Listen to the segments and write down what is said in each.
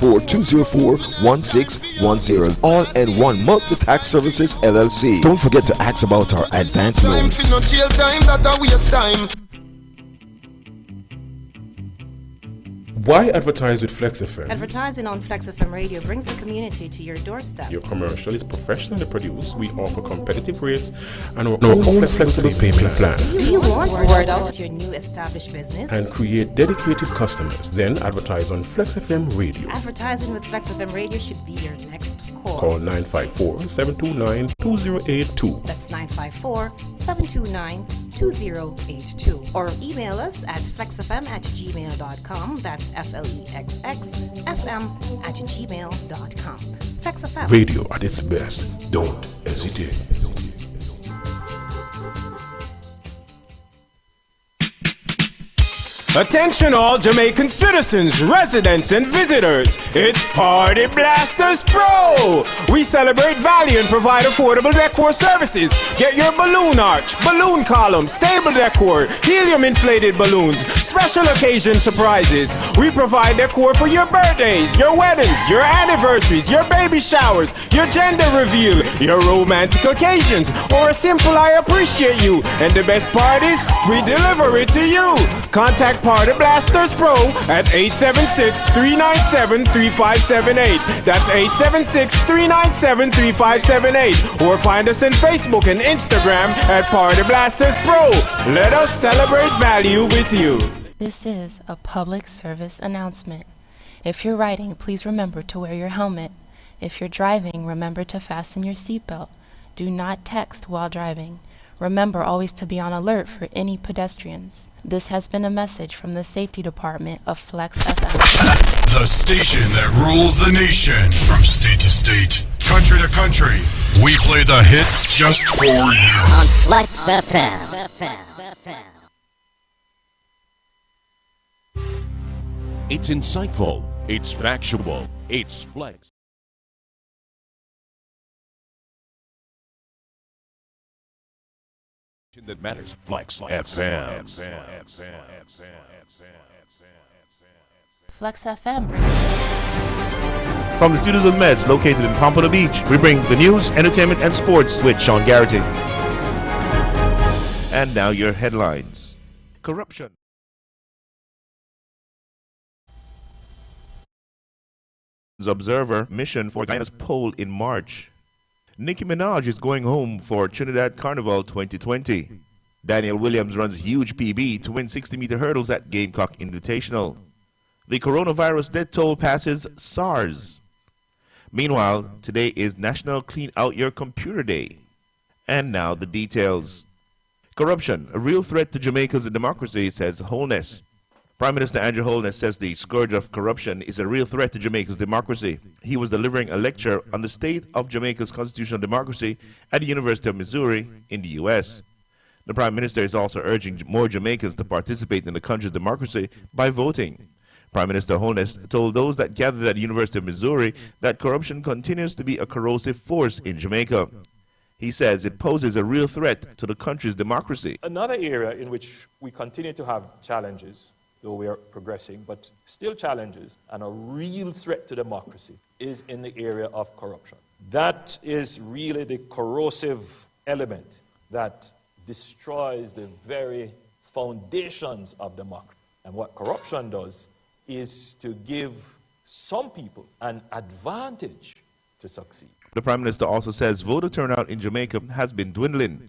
954-204-1610. All-in-one multi-tax services LLC. Don't forget to ask about our advanced loans. Why advertise with Flexx FM? Advertising on Flexx FM radio brings the community to your doorstep. Your commercial is professionally produced. We offer competitive rates and our own flexible payment plans. Do you want word out to your new established business? And create dedicated customers. Then advertise on Flexx FM radio. Advertising with Flexx FM radio should be your next call. Call 954-729-2082. That's 954-729-2082. Or email us at flexfm@gmail.com. That's FLEXXFM@gmail.com. Flexx FM. Radio at its best. Don't hesitate. Attention all Jamaican citizens, residents and visitors. It's Party Blasters Pro. We celebrate value and provide affordable decor services. Get your balloon arch, balloon column, stable decor, helium inflated balloons, special occasion surprises. We provide decor for your birthdays, your weddings, your anniversaries, your baby showers, your gender reveal, your romantic occasions, or a simple I appreciate you. And the best part is we deliver it to you. Contact Party Blasters Pro at 876-397-3578. That's 876-397-3578. Or find us on Facebook and Instagram at Party Blasters Pro. Let us celebrate value with you. This is a public service announcement. If you're riding, please remember to wear your helmet. If you're driving, remember to fasten your seatbelt. Do not text while driving. Remember always to be on alert for any pedestrians. This has been a message from the Safety Department of Flexx FM. The station that rules the nation. From state to state, country to country, we play the hits just for you. On Flexx FM. It's insightful, it's factual, it's Flexx. That matters. Flexx FM. Flexx FM brings From the studios of Meds located in Pompano Beach, we bring the news, entertainment, and sports with Sean Garrity. And now your headlines. Corruption. Observer mission for Guyana's poll in March. Nicki Minaj is going home for Trinidad Carnival 2020. Daniel Williams runs huge PB to win 60-meter hurdles at Gamecock Invitational. The coronavirus death toll passes SARS. Meanwhile, today is National Clean Out Your Computer Day. And now the details. Corruption, a real threat to Jamaica's democracy, says Holness. Prime Minister Andrew Holness says the scourge of corruption is a real threat to Jamaica's democracy. He was delivering a lecture on the state of Jamaica's constitutional democracy at the University of Missouri in the U.S. The Prime Minister is also urging more Jamaicans to participate in the country's democracy by voting. Prime Minister Holness told those that gathered at the University of Missouri that corruption continues to be a corrosive force in Jamaica. He says it poses a real threat to the country's democracy. Another area in which we continue to have challenges, though we are progressing, but still challenges, and a real threat to democracy, is in the area of corruption. That is really the corrosive element that destroys the very foundations of democracy. And what corruption does is to give some people an advantage to succeed. The Prime Minister also says voter turnout in Jamaica has been dwindling.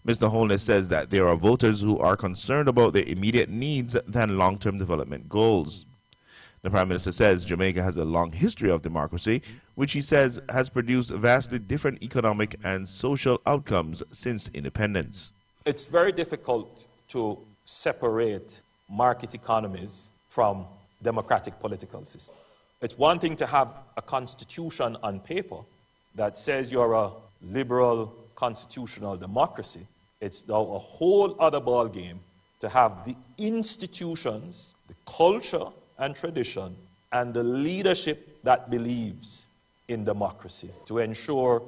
Mr. Holness says that there are voters who are concerned about their immediate needs than long-term development goals. The Prime Minister says Jamaica has a long history of democracy, which he says has produced vastly different economic and social outcomes since independence. It's very difficult to separate market economies from democratic political system. It's one thing to have a constitution on paper that says you're a liberal constitutional democracy. It's now a whole other ballgame to have the institutions, the culture and tradition, and the leadership that believes in democracy to ensure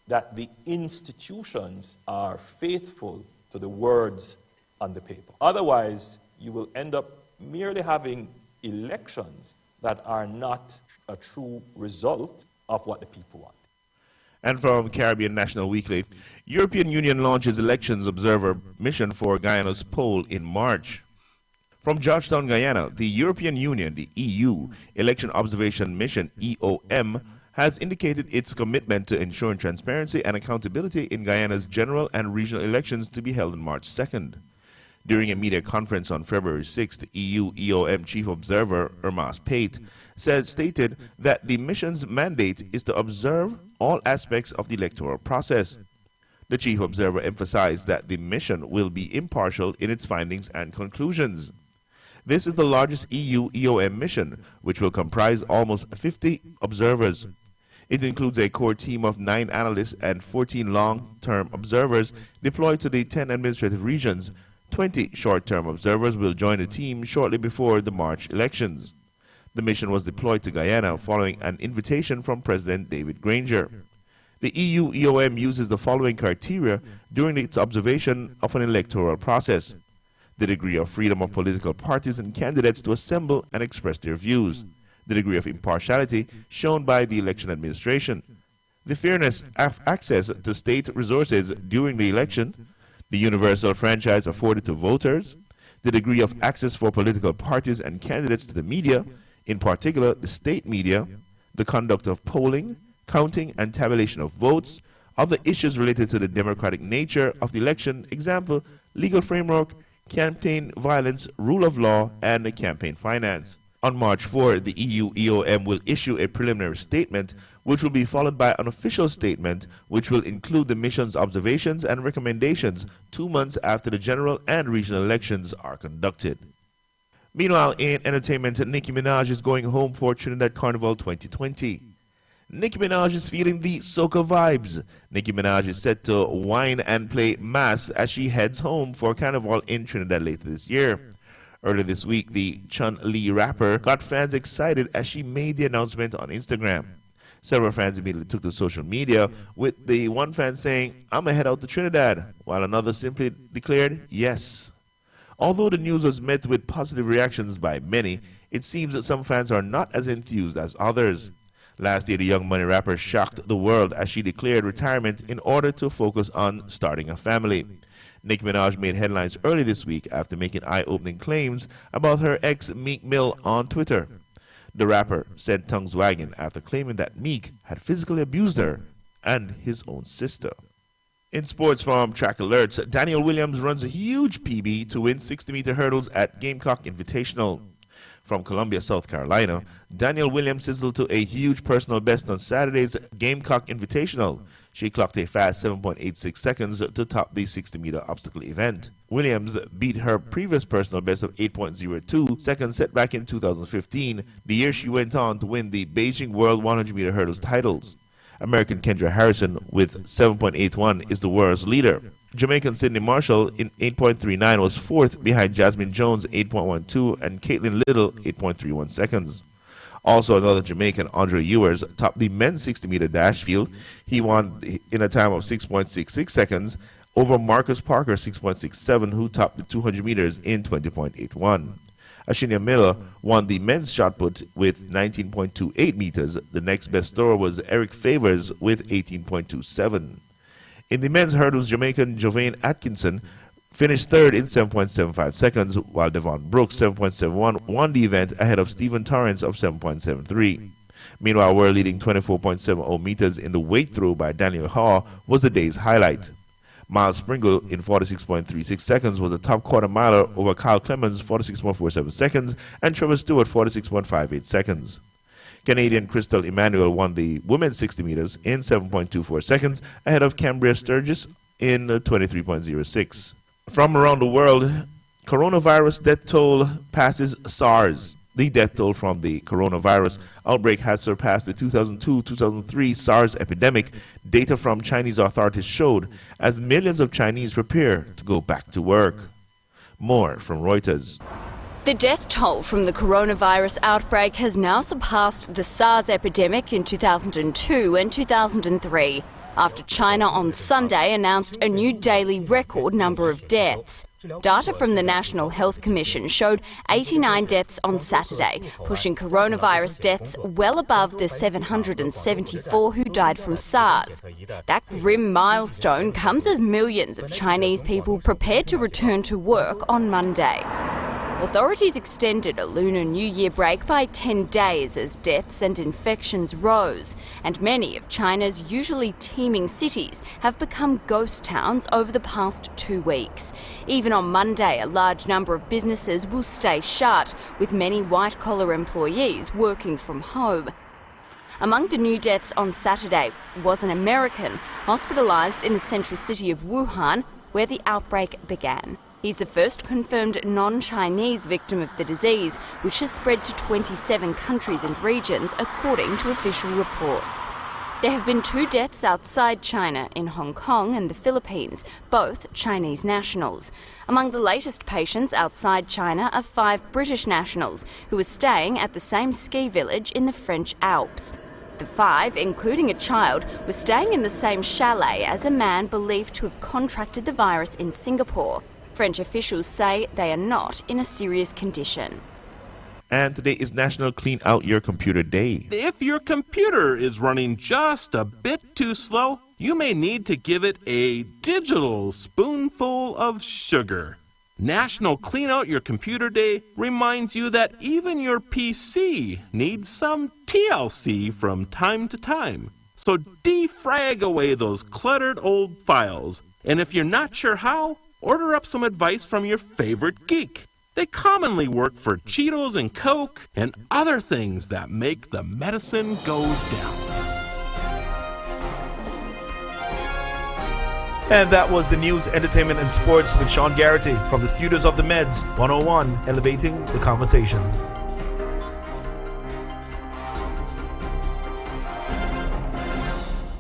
that the institutions are faithful to the words on the paper. Otherwise, you will end up merely having elections that are not a true result of what the people want. And from Caribbean National Weekly, European Union launches elections observer mission for Guyana's poll in March. From Georgetown, Guyana, the European Union, the EU, Election Observation Mission, EOM, has indicated its commitment to ensuring transparency and accountability in Guyana's general and regional elections to be held on March 2nd. During a media conference on February 6th, the EU EOM Chief Observer, Ermas Pate, stated that the mission's mandate is to observe all aspects of the electoral process. The Chief Observer emphasized that the mission will be impartial in its findings and conclusions. This is the largest EU EOM mission, which will comprise almost 50 observers. It includes a core team of 9 analysts and 14 long-term observers deployed to the 10 administrative regions. 20 short-term observers will join the team shortly before the March elections. The mission was deployed to Guyana following an invitation from President David Granger. The EU EOM uses the following criteria during its observation of an electoral process: the degree of freedom of political parties and candidates to assemble and express their views, the degree of impartiality shown by the election administration, the fairness of access to state resources during the election, the universal franchise afforded to voters, the degree of access for political parties and candidates to the media, in particular the state media, the conduct of polling, counting and tabulation of votes, other issues related to the democratic nature of the election, example, legal framework, campaign violence, rule of law, and campaign finance. On March 4, the EU EOM will issue a preliminary statement, which will be followed by an official statement, which will include the mission's observations and recommendations 2 months after the general and regional elections are conducted. Meanwhile, in entertainment, Nicki Minaj is going home for Trinidad Carnival 2020. Nicki Minaj is feeling the soca vibes. Nicki Minaj is set to wine and play mass as she heads home for Carnival in Trinidad later this year. Earlier this week, the Chun-Li rapper got fans excited as she made the announcement on Instagram. Several fans immediately took to social media, with the one fan saying, "I'ma head out to Trinidad," while another simply declared, "Yes." Although the news was met with positive reactions by many, it seems that some fans are not as enthused as others. Last year, the Young Money rapper shocked the world as she declared retirement in order to focus on starting a family. Nicki Minaj made headlines early this week after making eye-opening claims about her ex Meek Mill on Twitter. The rapper sent tongues wagging after claiming that Meek had physically abused her and his own sister. In sports from Track Alerts, Daniel Williams runs a huge PB to win 60-meter hurdles at Gamecock Invitational. From Columbia, South Carolina, Daniel Williams sizzled to a huge personal best on Saturday's Gamecock Invitational. She clocked a fast 7.86 seconds to top the 60-meter obstacle event. Williams beat her previous personal best of 8.02 seconds set back in 2015, the year she went on to win the Beijing World 100-meter hurdles titles. American Kendra Harrison with 7.81 is the world's leader. Jamaican Sydney Marshall in 8.39 was fourth behind Jasmine Jones 8.12 and Caitlin Little 8.31 seconds. Also another Jamaican, Andre Ewers, topped the men's 60-meter dash field. He won in a time of 6.66 seconds over Marcus Parker 6.67, who topped the 200 meters in 20.81. Ashinia Miller won the men's shot put with 19.28 meters. The next best thrower was Eric Favors with 18.27. In the men's hurdles, Jamaican Jovain Atkinson finished third in 7.75 seconds, while Devon Brooks 7.71 won the event ahead of Stephen Torrance of 7.73. Meanwhile, world-leading 24.70 meters in the weight throw by Daniel Haw was the day's highlight. Miles Springle in 46.36 seconds was a top quarter miler over Kyle Clemens 46.47 seconds and Trevor Stewart 46.58 seconds. Canadian Crystal Emmanuel won the women's 60 meters in 7.24 seconds ahead of Cambria Sturgis in 23.06. From around the world, coronavirus death toll passes SARS. The death toll from the coronavirus outbreak has surpassed the 2002-2003 SARS epidemic, data from Chinese authorities showed, as millions of Chinese prepare to go back to work. More from Reuters. The death toll from the coronavirus outbreak has now surpassed the SARS epidemic in 2002 and 2003, after China on Sunday announced a new daily record number of deaths. Data from the National Health Commission showed 89 deaths on Saturday, pushing coronavirus deaths well above the 774 who died from SARS. That grim milestone comes as millions of Chinese people prepared to return to work on Monday. Authorities extended a Lunar New Year break by 10 days as deaths and infections rose, and many of China's usually teeming cities have become ghost towns over the past 2 weeks. Even on Monday, a large number of businesses will stay shut, with many white-collar employees working from home. Among the new deaths on Saturday was an American hospitalised in the central city of Wuhan, where the outbreak began. He's the first confirmed non-Chinese victim of the disease, which has spread to 27 countries and regions, according to official reports. There have been 2 deaths outside China, in Hong Kong and the Philippines, both Chinese nationals. Among the latest patients outside China are 5 British nationals who are staying at the same ski village in the French Alps. The 5, including a child, were staying in the same chalet as a man believed to have contracted the virus in Singapore. French officials say they are not in a serious condition. And today is National Clean Out Your Computer Day. If your computer is running just a bit too slow, you may need to give it a digital spoonful of sugar. National Clean Out Your Computer Day reminds you that even your PC needs some TLC from time to time. So defrag away those cluttered old files. And if you're not sure how, order up some advice from your favorite geek. They commonly work for Cheetos and Coke and other things that make the medicine go down. And that was the news, entertainment, and sports with Sean Garrity from the studios of the Meds 101, elevating the conversation.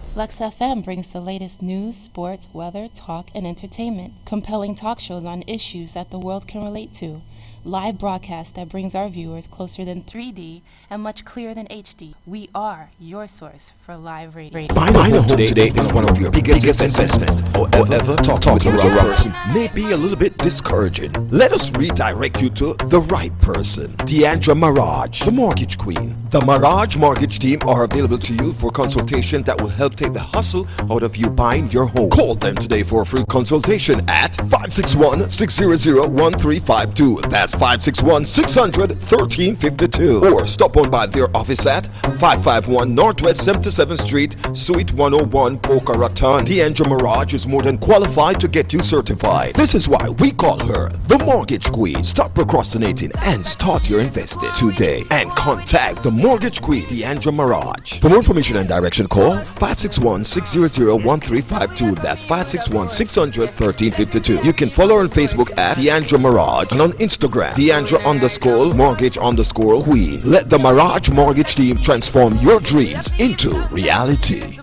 Flexx FM brings the latest news, sports, weather, talk, and entertainment. Compelling talk shows on issues that the world can relate to. Live broadcast that brings our viewers closer than 3D and much clearer than HD. We are your source for live radio. Buying a home today is one of your biggest investment. However, talking to the right person may be a little bit discouraging. Let us redirect you to the right person. Deandra Mirage, the Mortgage Queen. The Mirage Mortgage Team are available to you for consultation that will help take the hustle out of you buying your home. Call them today for a free consultation at 561-600-1352. That's 561-600-1352. Or stop on by their office at 551 Northwest 77th Street, Suite 101, Boca Raton. Deandra Mirage is more than qualified to get you certified. This is why we call her the Mortgage Queen. Stop procrastinating and start your investing today. And contact the Mortgage Queen, Deandra Mirage. For more information and direction, call 561-600-1352. That's 561-600-1352. You can follow her on Facebook at Deandra Mirage and on Instagram, Deandra_Mortgage_Queen. Let the Mirage Mortgage Team transform your dreams into reality.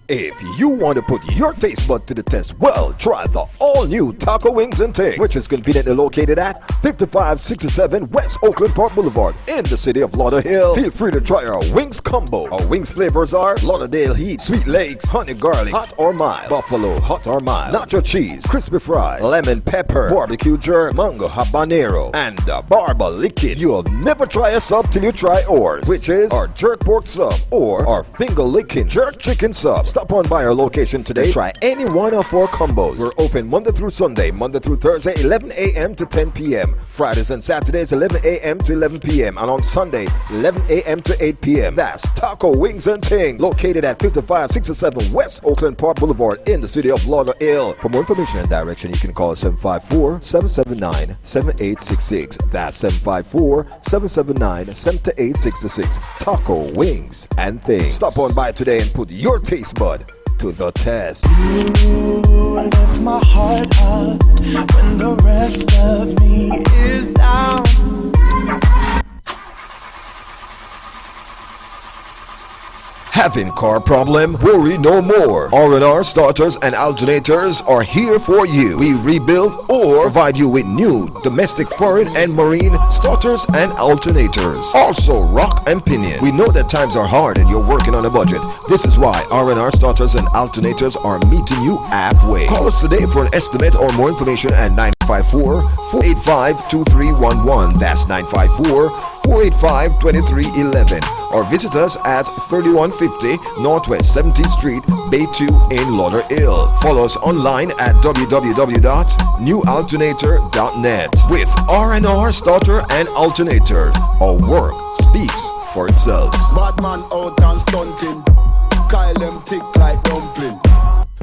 If you want to put your taste bud to the test, well, try the all-new Taco Wings and Ting, which is conveniently located at 5567 West Oakland Park Boulevard in the city of Lauderdale. Feel free to try our wings combo. Our wings flavors are Lauderdale Heat, Sweet Lakes, Honey Garlic, Hot or Mild, Buffalo, Hot or Mild, Nacho Cheese, Crispy Fry, Lemon Pepper, Barbecue Jerk, Mango Habanero, and Barba Liquid. You'll never try a sub till you try ours, which is our Jerk Pork Sub or our Finger Licking Jerk Chicken Sub. Stop on by our location today. Try any one of our combos. We're open Monday through Sunday, Monday through Thursday, 11 a.m. to 10 p.m. Fridays and Saturdays, 11 a.m. to 11 p.m. And on Sunday, 11 a.m. to 8 p.m. That's Taco Wings and Ting, located at 5567 West Oakland Park Boulevard in the city of Lauderdale. For more information and direction, you can call 754-779-7866. That's 754-779-7866. Taco Wings and Ting. Stop on by today and put your taste bud to the test. You lift my heart up when the rest of me is down. Having car problem? Worry no more. R&R starters and alternators are here for you. We rebuild or provide you with new domestic, foreign, and marine starters and alternators. Also, rock and pinion. We know that times are hard and you're working on a budget. This is why R&R starters and alternators are meeting you halfway. Call us today for an estimate or more information at 9 954-485-2311. That's 954-485-2311. Or visit us at 3150 Northwest 17th Street, Bay 2 in Lauderhill. Follow us online at www.newalternator.net. With R&R Starter and Alternator, our work speaks for itself. Bad man out and stunting. Kyle them tick like dumpling.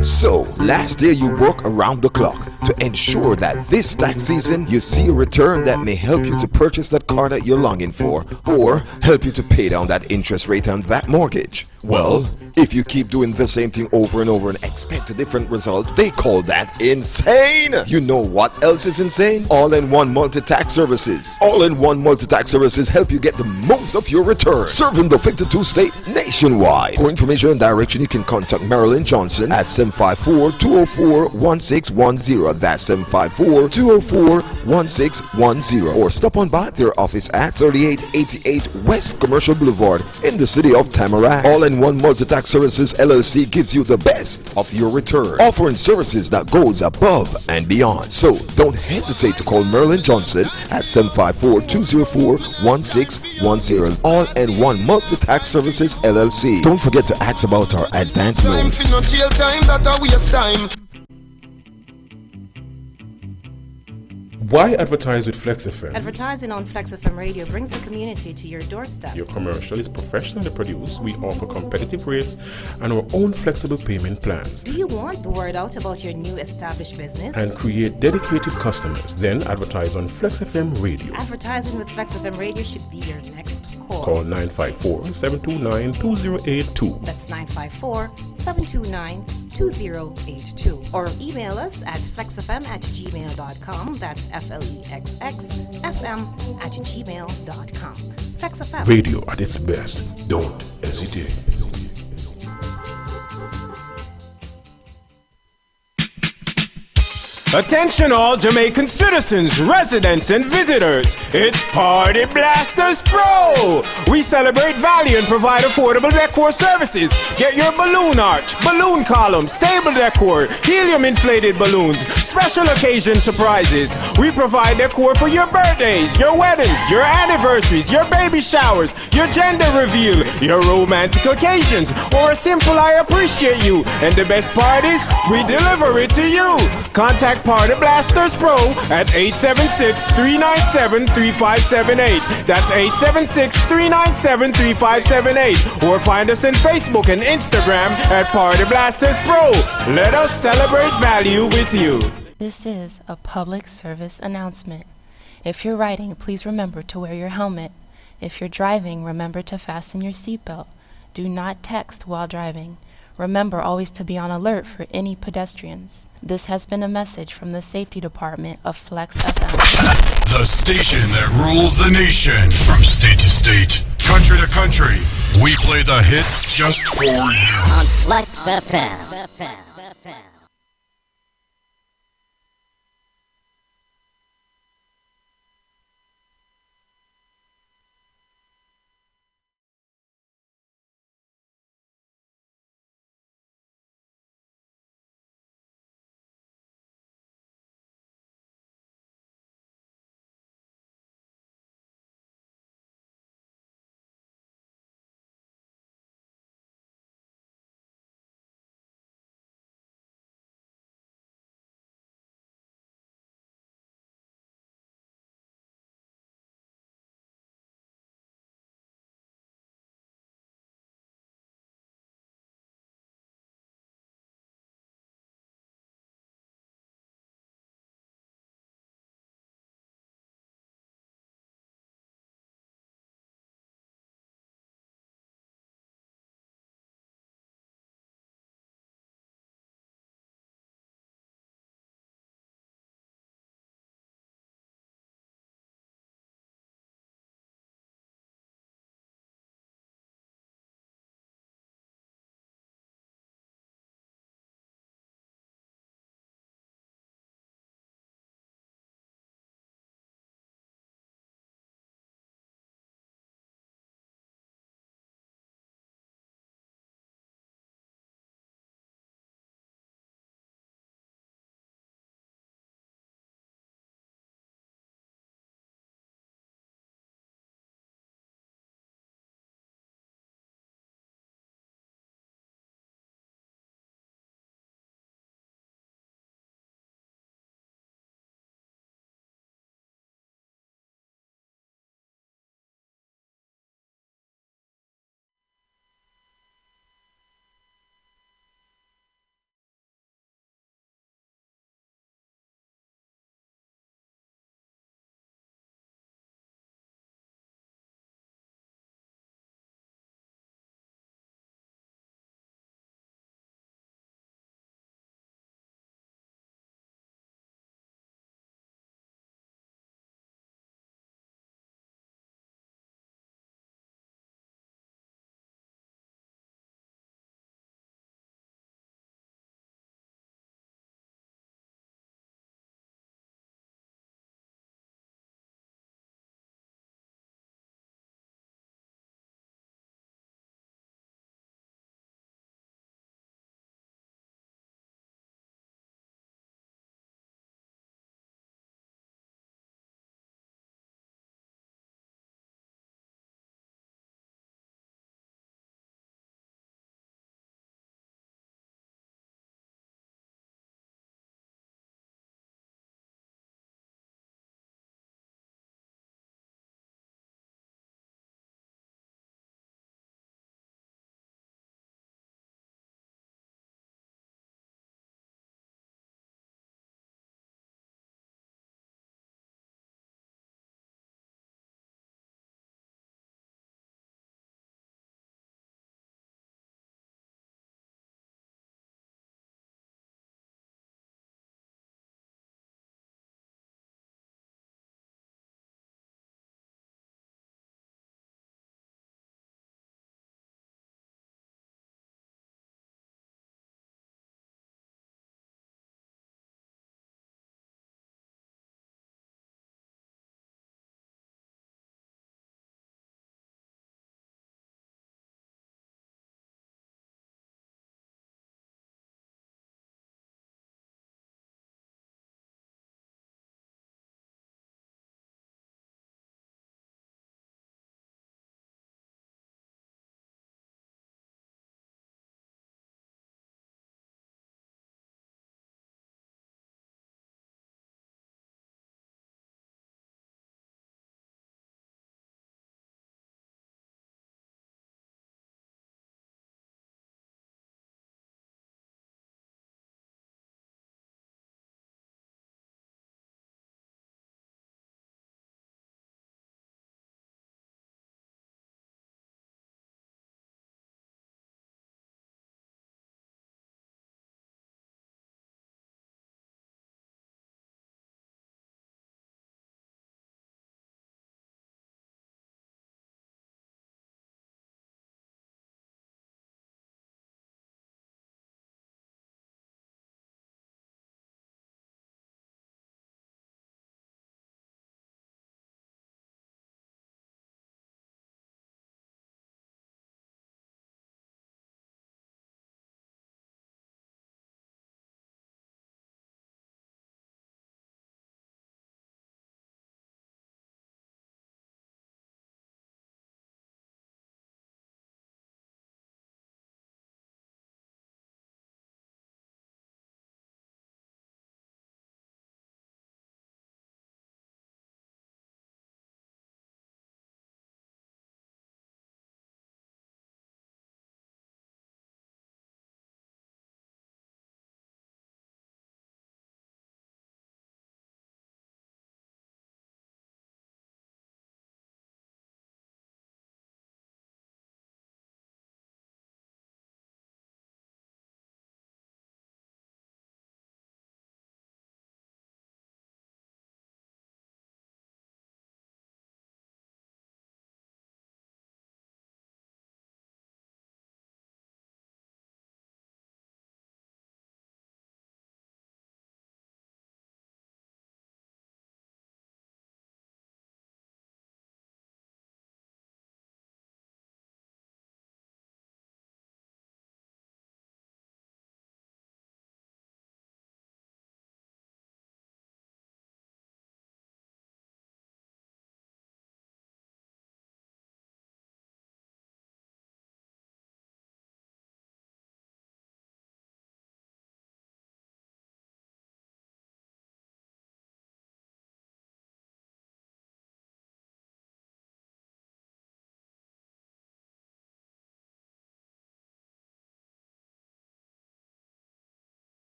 So, last year you worked around the clock to ensure that this tax season you see a return that may help you to purchase that car that you're longing for, or help you to pay down that interest rate on that mortgage. Well, if you keep doing the same thing over and over and expect a different result, they call that insane. You know what else is insane? All-in-one multi-tax services. All-in-one multi-tax services help you get the most of your return, serving the 52 state nationwide. For information and direction, you can contact Marilyn Johnson at 754-204-1610. That's 754-204-1610. Or stop on by their office at 3888 West Commercial Boulevard in the city of Tamarack. All-in-one multi-tax services LLC gives you the best of your return, offering services that goes above and beyond. So don't hesitate to call Marilyn Johnson at 754-204-1610. All-in-one multi-tax services LLC. Don't forget to ask about our advance loans. Why advertise with Flexx FM? Advertising on Flexx FM radio brings the community to your doorstep. Your commercial is professionally produced. We offer competitive rates and our own flexible payment plans. Do you want the word out about your new established business? And create dedicated customers. Then advertise on Flexx FM radio. Advertising with Flexx FM radio should be your next call. Call 954-729-2082. That's 954-729-2082. Or email us at flexfm@gmail.com. That's FLEXXFM@gmail.com. Flexx FM. Radio at its best. Don't hesitate. Attention all Jamaican citizens, residents and visitors. It's Party Blasters Pro. We celebrate value and provide affordable decor services. Get your balloon arch, balloon column, stable decor, helium inflated balloons, special occasion surprises. We provide decor for your birthdays, your weddings, your anniversaries, your baby showers, your gender reveal, your romantic occasions, or a simple I appreciate you. And the best part is, we deliver it to you. Contact Party Blasters Pro at 876-397-3578. That's 876-397-3578. Or find us on Facebook and Instagram at Party Blasters Pro. Let us celebrate value with you. This is a public service announcement. If you're riding, please remember to wear your helmet. If you're driving, remember to fasten your seatbelt. Do not text while driving. Remember always to be on alert for any pedestrians. This has been a message from the Safety Department of Flexx FM. The station that rules the nation. From state to state, country to country, we play the hits just for you. On Flexx FM.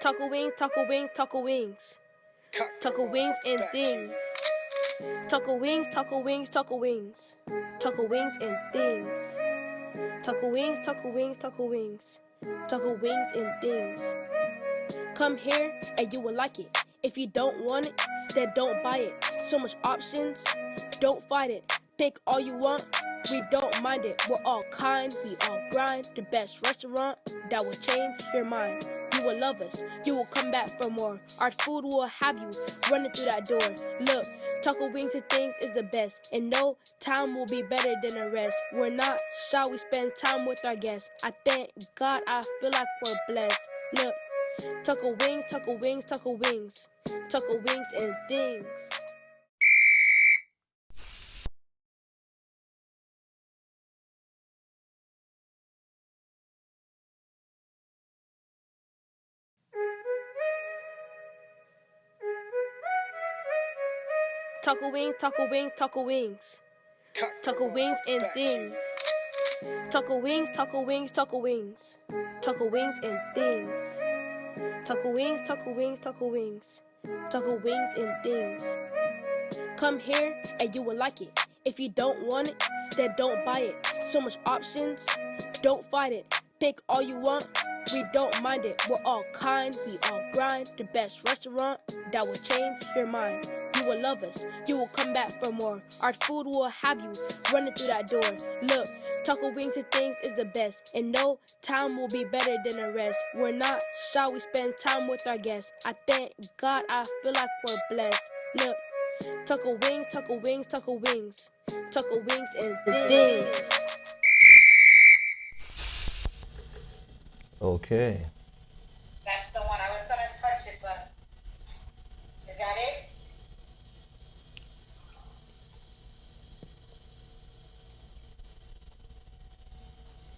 Taco wings, taco wings, taco wings. Taco wings and things. Taco wings, taco wings, taco wings. Taco wings and things. Taco wings, taco wings, taco wings. Taco wings and things. Come here and you will like it. If you don't want it, then don't buy it. So much options, don't fight it. Pick all you want, we don't mind it. We're all kind, we all grind. The best restaurant that will change your mind. You will love us, you will come back for more. Our food will have you running through that door. Look, taco wings and things is the best. And no time will be better than the rest. We're not shy, we spend time with our guests. I thank God, I feel like we're blessed. Look, taco wings, taco wings, taco wings. Taco wings and things. Taco wings, taco wings, taco wings. Taco wings and things. Taco wings, taco wings, taco wings. Taco wings and things. Taco wings, taco wings, taco wings. Taco wings and things. Come here and you will like it. If you don't want it, then don't buy it. So much options, don't fight it. Pick all you want, we don't mind it. We're all kind, we all grind. The best restaurant that will change your mind. You will love us, you will come back for more. Our food will have you running through that door. Look, taco wings and things is the best. And no time will be better than the rest. We're not shy, we spend time with our guests. I thank God, I feel like we're blessed. Look, taco wings, taco wings, taco wings. Taco wings and things. Okay. That's the one. I was gonna touch it, but is that it?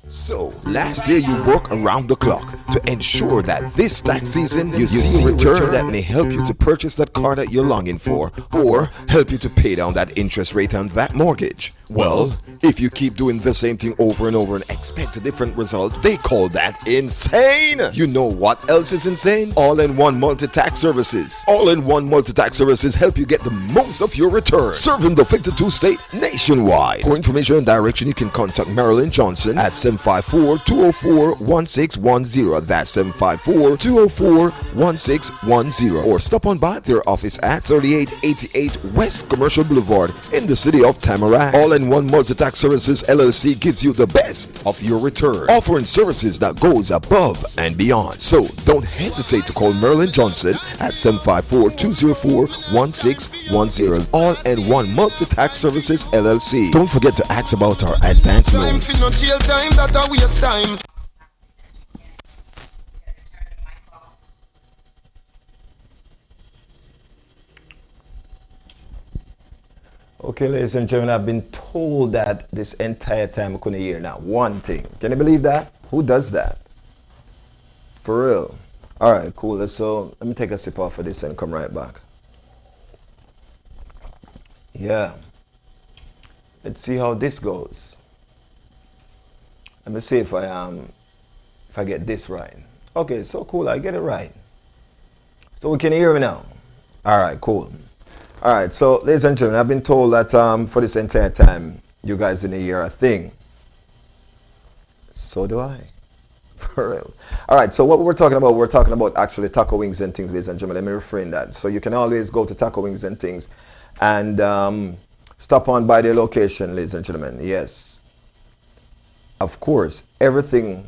So, last year you worked around the clock to ensure that this tax season you see a return that may help you to purchase that car that you're longing for or help you to pay down that interest rate on that mortgage. Well, if you keep doing the same thing over and over and expect a different result, they call that insane. You know what else is insane? All-in-one multi-tax services. All-in-one multi-tax services help you get the most of your return, serving the 52 state nationwide. For information and direction, you can contact Marilyn Johnson at 754-204-1610. That's 754-204-1610. Or stop on by their office at 3888 West Commercial Boulevard in the city of Tamarack. All-in-one multi-tax services LLC gives you the best of your return, offering services that goes above and beyond. So don't hesitate to call Marilyn Johnson at 754-204-1610. All-in-one multi-tax services LLC. Don't forget to ask about our advance loans. That a waste time. Okay, ladies and gentlemen, I've been told that this entire time I couldn't hear not one thing. Can you believe that? Who does that? For real. Alright, cool. So let me take a sip off of this and come right back. Yeah. Let's see how this goes. Let me see if I get this right. Okay, so cool, I get it right. So we can hear me now. Alright, cool. Alright, so ladies and gentlemen, I've been told that for this entire time you guys didn't hear a thing. So do I. For real. Alright, so what we're talking about actually taco wings and things, ladies and gentlemen. Let me refrain that. So you can always go to taco wings and things and stop on by their location, ladies and gentlemen. Yes. Of course, everything,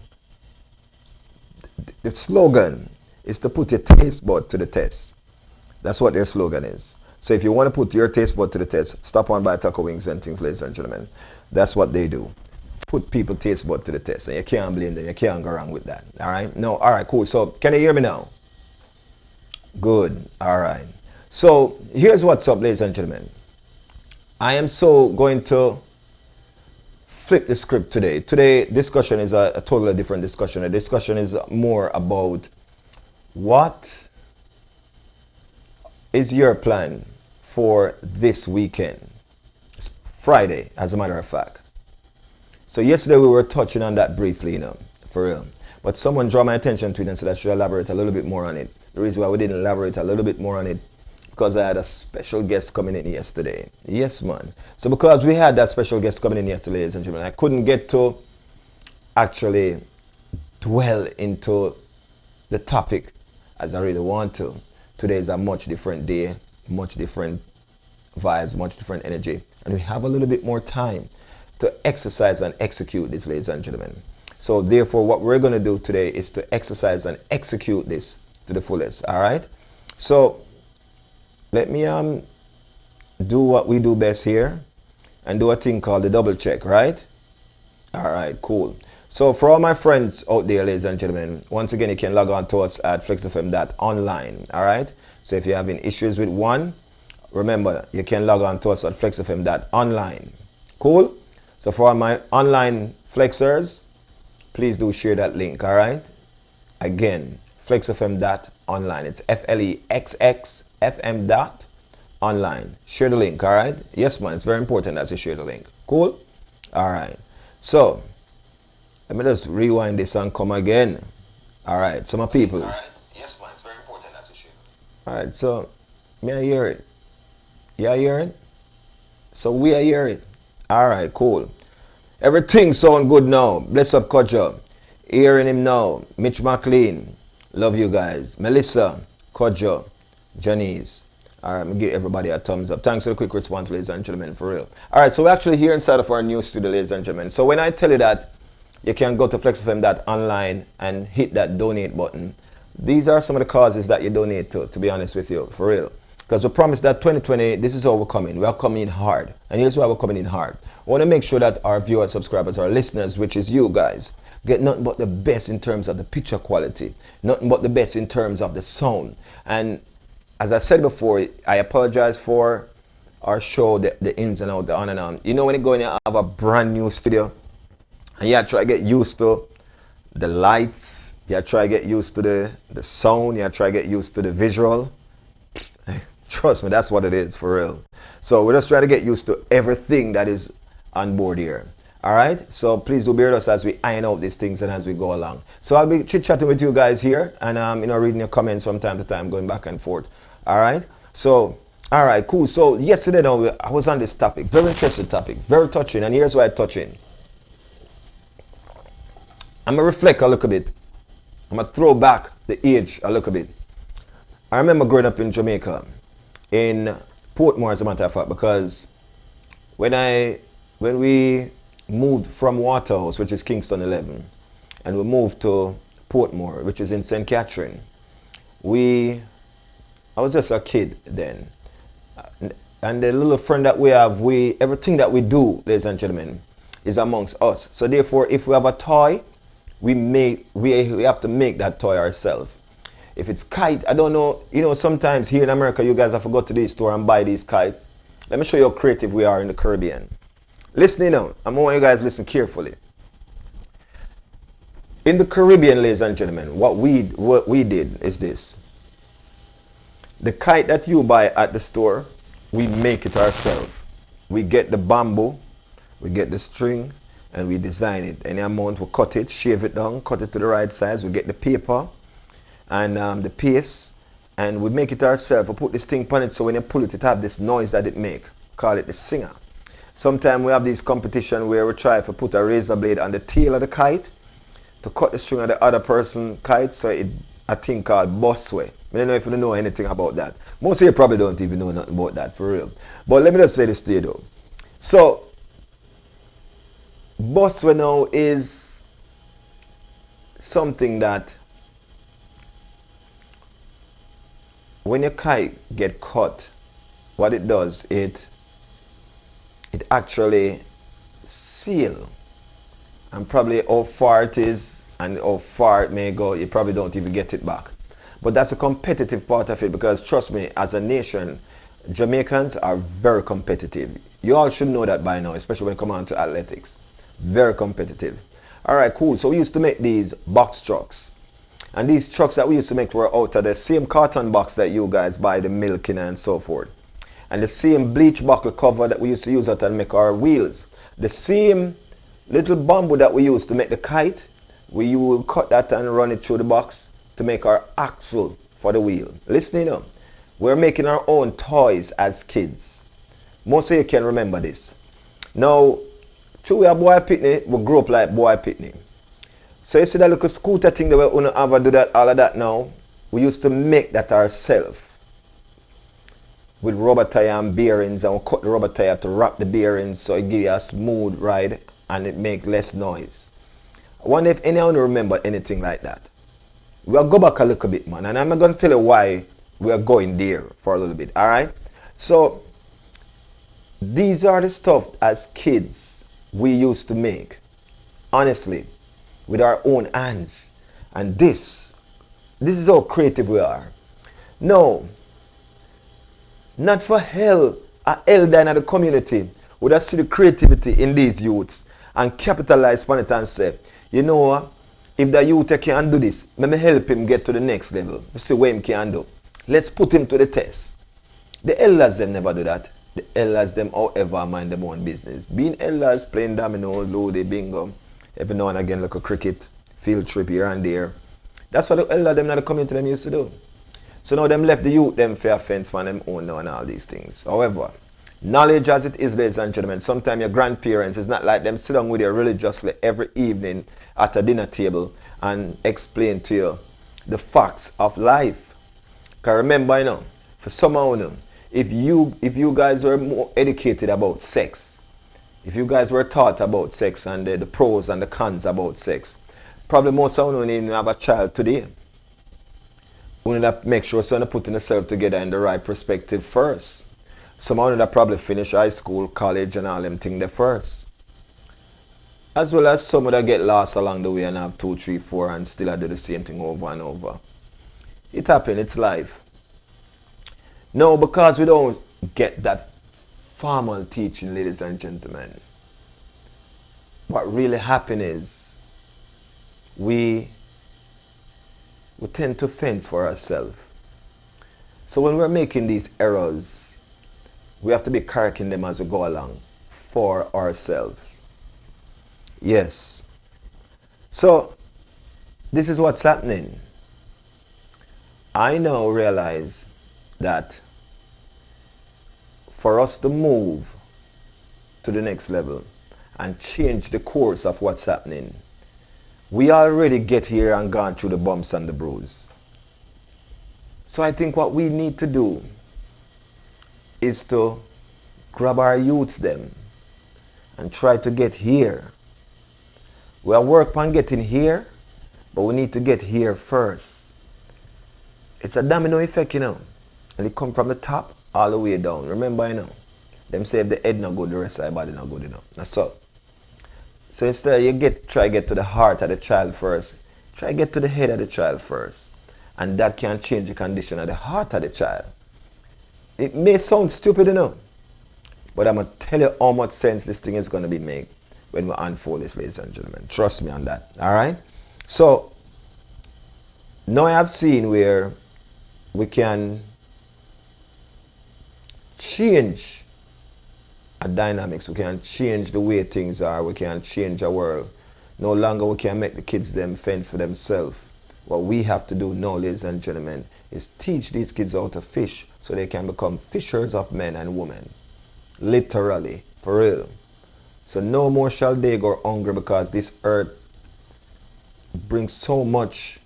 the slogan is to put your taste bud to the test. That's what their slogan is. So if you want to put your taste bud to the test, stop on by taco wings and things, ladies and gentlemen. That's what they do. Put people taste bud to the test, and you can't blame them. You can't go wrong with that. All right? No. All right, cool. So can you hear me now? Good. All right. So here's what's up, ladies and gentlemen. I am so going to flip the script today. Today discussion is a totally different discussion. The discussion is more about what is your plan for this weekend. It's Friday, as a matter of fact. So yesterday we were touching on that briefly, for real. But someone drew my attention to it and said I should elaborate a little bit more on it. The reason why we didn't elaborate a little bit more on it, because I had a special guest coming in yesterday. Yes, man. So because we had that special guest coming in yesterday, ladies and gentlemen, I couldn't get to actually dwell into the topic as I really want to. Today is a much different day, much different vibes, much different energy. And we have a little bit more time to exercise and execute this, ladies and gentlemen. So therefore, what we're going to do today is to exercise and execute this to the fullest. All right. So let me do what we do best here and do a thing called the double check, right? All right, cool. So for all my friends out there, ladies and gentlemen, once again, you can log on to us at flexfm.online. All right. So if you're having issues with one, remember, you can log on to us at flexfm.online. Cool. So for all my online flexers, please do share that link. All right. Again, flexfm.online. It's FLEXXFM.online. Share the link. All right. Yes, man. It's very important that you share the link. Cool. All right. So let me just rewind this and come again. All right. So my people. All right. Yes, man. It's very important that you share. All right. So may I hear it? Yeah, hear it? So we are hear it. All right, cool. Everything sound good now. Bless up, Kodjo. Hearing him now. Mitch McLean. Love you guys. Melissa, Kodjo, Janice. All right, I'm going to give everybody a thumbs up. Thanks for the quick response, ladies and gentlemen, for real. All right, so we're actually here inside of our new studio, ladies and gentlemen. So when I tell you that you can go to flexfm.online and hit that donate button, these are some of the causes that you donate to be honest with you, for real. Because we promised that 2020, this is how we're coming. We are coming in hard. And here's why we're coming in hard. I want to make sure that our viewers, subscribers, our listeners, which is you guys, get nothing but the best in terms of the picture quality. Nothing but the best in terms of the sound. And as I said before, I apologize for our show, the ins and outs, the on and on. You know when you go in and have a brand new studio, and you try to get used to the lights, you try to get used to the sound, you try to get used to the visual. Trust me, that's what it is, for real. So we're just trying to get used to everything that is on board here. All right? So please do bear with us as we iron out these things and as we go along. So I'll be chit-chatting with you guys here and reading your comments from time to time, going back and forth. All right? So, all right, cool. So yesterday now, I was on this topic. Very interesting topic. Very touching. And here's why it's touching. I'm going to reflect a little bit. I'm going to throw back the age a little bit. I remember growing up in Jamaica, in Portmore, as a matter of fact, because when we moved from Waterhouse, which is Kingston 11, and we moved to Portmore, which is in St. Catherine, I was just a kid then. And the little friend that we have, everything that we do, ladies and gentlemen, is amongst us. So therefore, if we have a toy, we have to make that toy ourselves. If it's kite, I don't know, sometimes here in America, you guys have to go to the store and buy these kites. Let me show you how creative we are in the Caribbean. Listen now, I want you guys to listen carefully. In the Caribbean, ladies and gentlemen, what we did is this. The kite that you buy at the store, we make it ourselves. We get the bamboo, we get the string, and we design it. Any amount, we cut it, shave it down, cut it to the right size, we get the paper, and the paste, and we make it ourselves. We put this thing on it, so when you pull it, it have this noise that it make. Call it the singer. Sometimes we have this competition where we try to put a razor blade on the tail of the kite to cut the string of the other person's kite, so a thing called busway. I don't know if you know anything about that. Most of you probably don't even know nothing about that, for real. But let me just say this to you though. So, busway now is something that when your kite get cut, what it does, it actually seal. And probably how far it is and how far it may go, you probably don't even get it back. But that's a competitive part of it, because trust me, as a nation, Jamaicans are very competitive. You all should know that by now, especially when it comes on to athletics. Very competitive. All right, cool. So we used to make these box trucks. And these trucks that we used to make were out of the same carton box that you guys buy the milk in and so forth. And the same bleach buckle cover that we used to use that and make our wheels. The same little bamboo that we used to make the kite, We will cut that and run it through the box to make our axle for the wheel. Listening up. We're making our own toys as kids. Most of you can remember this. Now, through we are boy pitney, we grow up like boy pitney. So you see that little scooter thing that we want to ever do that, all of that now. We used to make that ourselves with rubber tire and bearings, and we cut the rubber tire to wrap the bearings so it give you a smooth ride and it make less noise. I wonder if anyone remember anything like that. We'll go back a little bit, man, and I'm going to tell you why we are going there for a little bit, all right? So these are the stuff as kids we used to make, honestly, with our own hands. And this is how creative we are. No, not for hell, a elder in the community would have seen the creativity in these youths and capitalize on it and say, you know what, if the youth can do this, let me help him get to the next level. See what he can do. Let's put him to the test. The elders them never do that. The elders them however mind their own business. Being elders, playing domino, lodi, bingo, every now and again like a cricket, field trip here and there. That's what the elders them in the community them used to do. So now them left the youth them fair fence for them own now and all these things. However, knowledge as it is, ladies and gentlemen, sometimes your grandparents, it's not like them sit down with you religiously every evening at a dinner table and explain to you the facts of life. Because remember, you know, for some of you, if you guys were more educated about sex, if you guys were taught about sex and the pros and the cons about sex, probably most of you don't even have a child today. We need to make sure someone putting themselves together in the right perspective first. Some of you that probably finish high school, college and all them things there first. As well as some that get lost along the way and have 2, 3, 4 and still do the same thing over and over. It happens, it's life. No, because we don't get that formal teaching, ladies and gentlemen. What really happens is we tend to fence for ourselves. So when we're making these errors, we have to be correcting them as we go along for ourselves. Yes. So this is what's happening. I now realize that for us to move to the next level and change the course of what's happening, we already get here and gone through the bumps and the bruises. So I think what we need to do is to grab our youths them and try to get here. We'll work on getting here, but we need to get here first. It's a domino effect, you know. And it come from the top all the way down. Remember, you know, them say if the head not good, the rest of the body not good enough. That's all. So instead you try get to the heart of the child first. Try get to the head of the child first. And that can change the condition of the heart of the child. It may sound stupid, you know, but I'm going to tell you how much sense this thing is going to be made when we unfold this, ladies and gentlemen. Trust me on that. All right? So now I have seen where we can change our dynamics. We can change the way things are. We can change our world. No longer we can make the kids them fence for themselves. What we have to do now, ladies and gentlemen, is teach these kids how to fish so they can become fishers of men and women. Literally, for real. So no more shall they go hungry, because this earth brings so much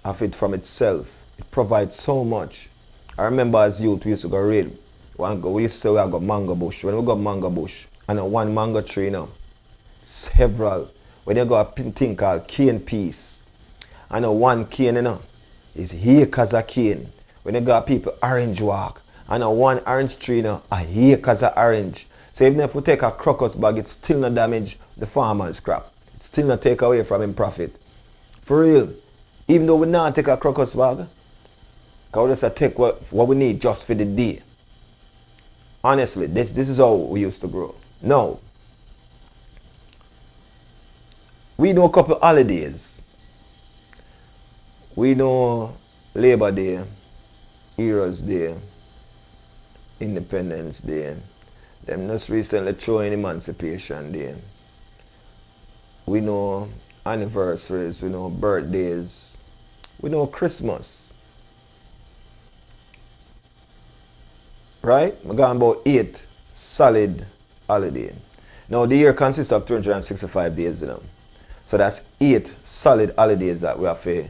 of it from itself. It provides so much. I remember as youth we used to go raid. We used to say we have got mango bush. When we got mango bush, and one mango tree now, several. When you got a thing called cane piece, and one cane, you know, is acres of cane. When you got people orange walk, and one orange tree, you know, acres of orange. So even if we take a crocus bag, it still not damage the farmer's crop. It still not take away from him profit. For real. Even though we not take a crocus bag, because we just take what we need just for the day. Honestly, this is how we used to grow. No. We know a couple holidays. We know Labor Day, Heroes Day, Independence Day. Them just recently throw in Emancipation Day. We know anniversaries, we know birthdays, we know Christmas. Right? We're going about 8 solid holidays. Now the year consists of 365 days, you know. So that's 8 solid holidays that we have to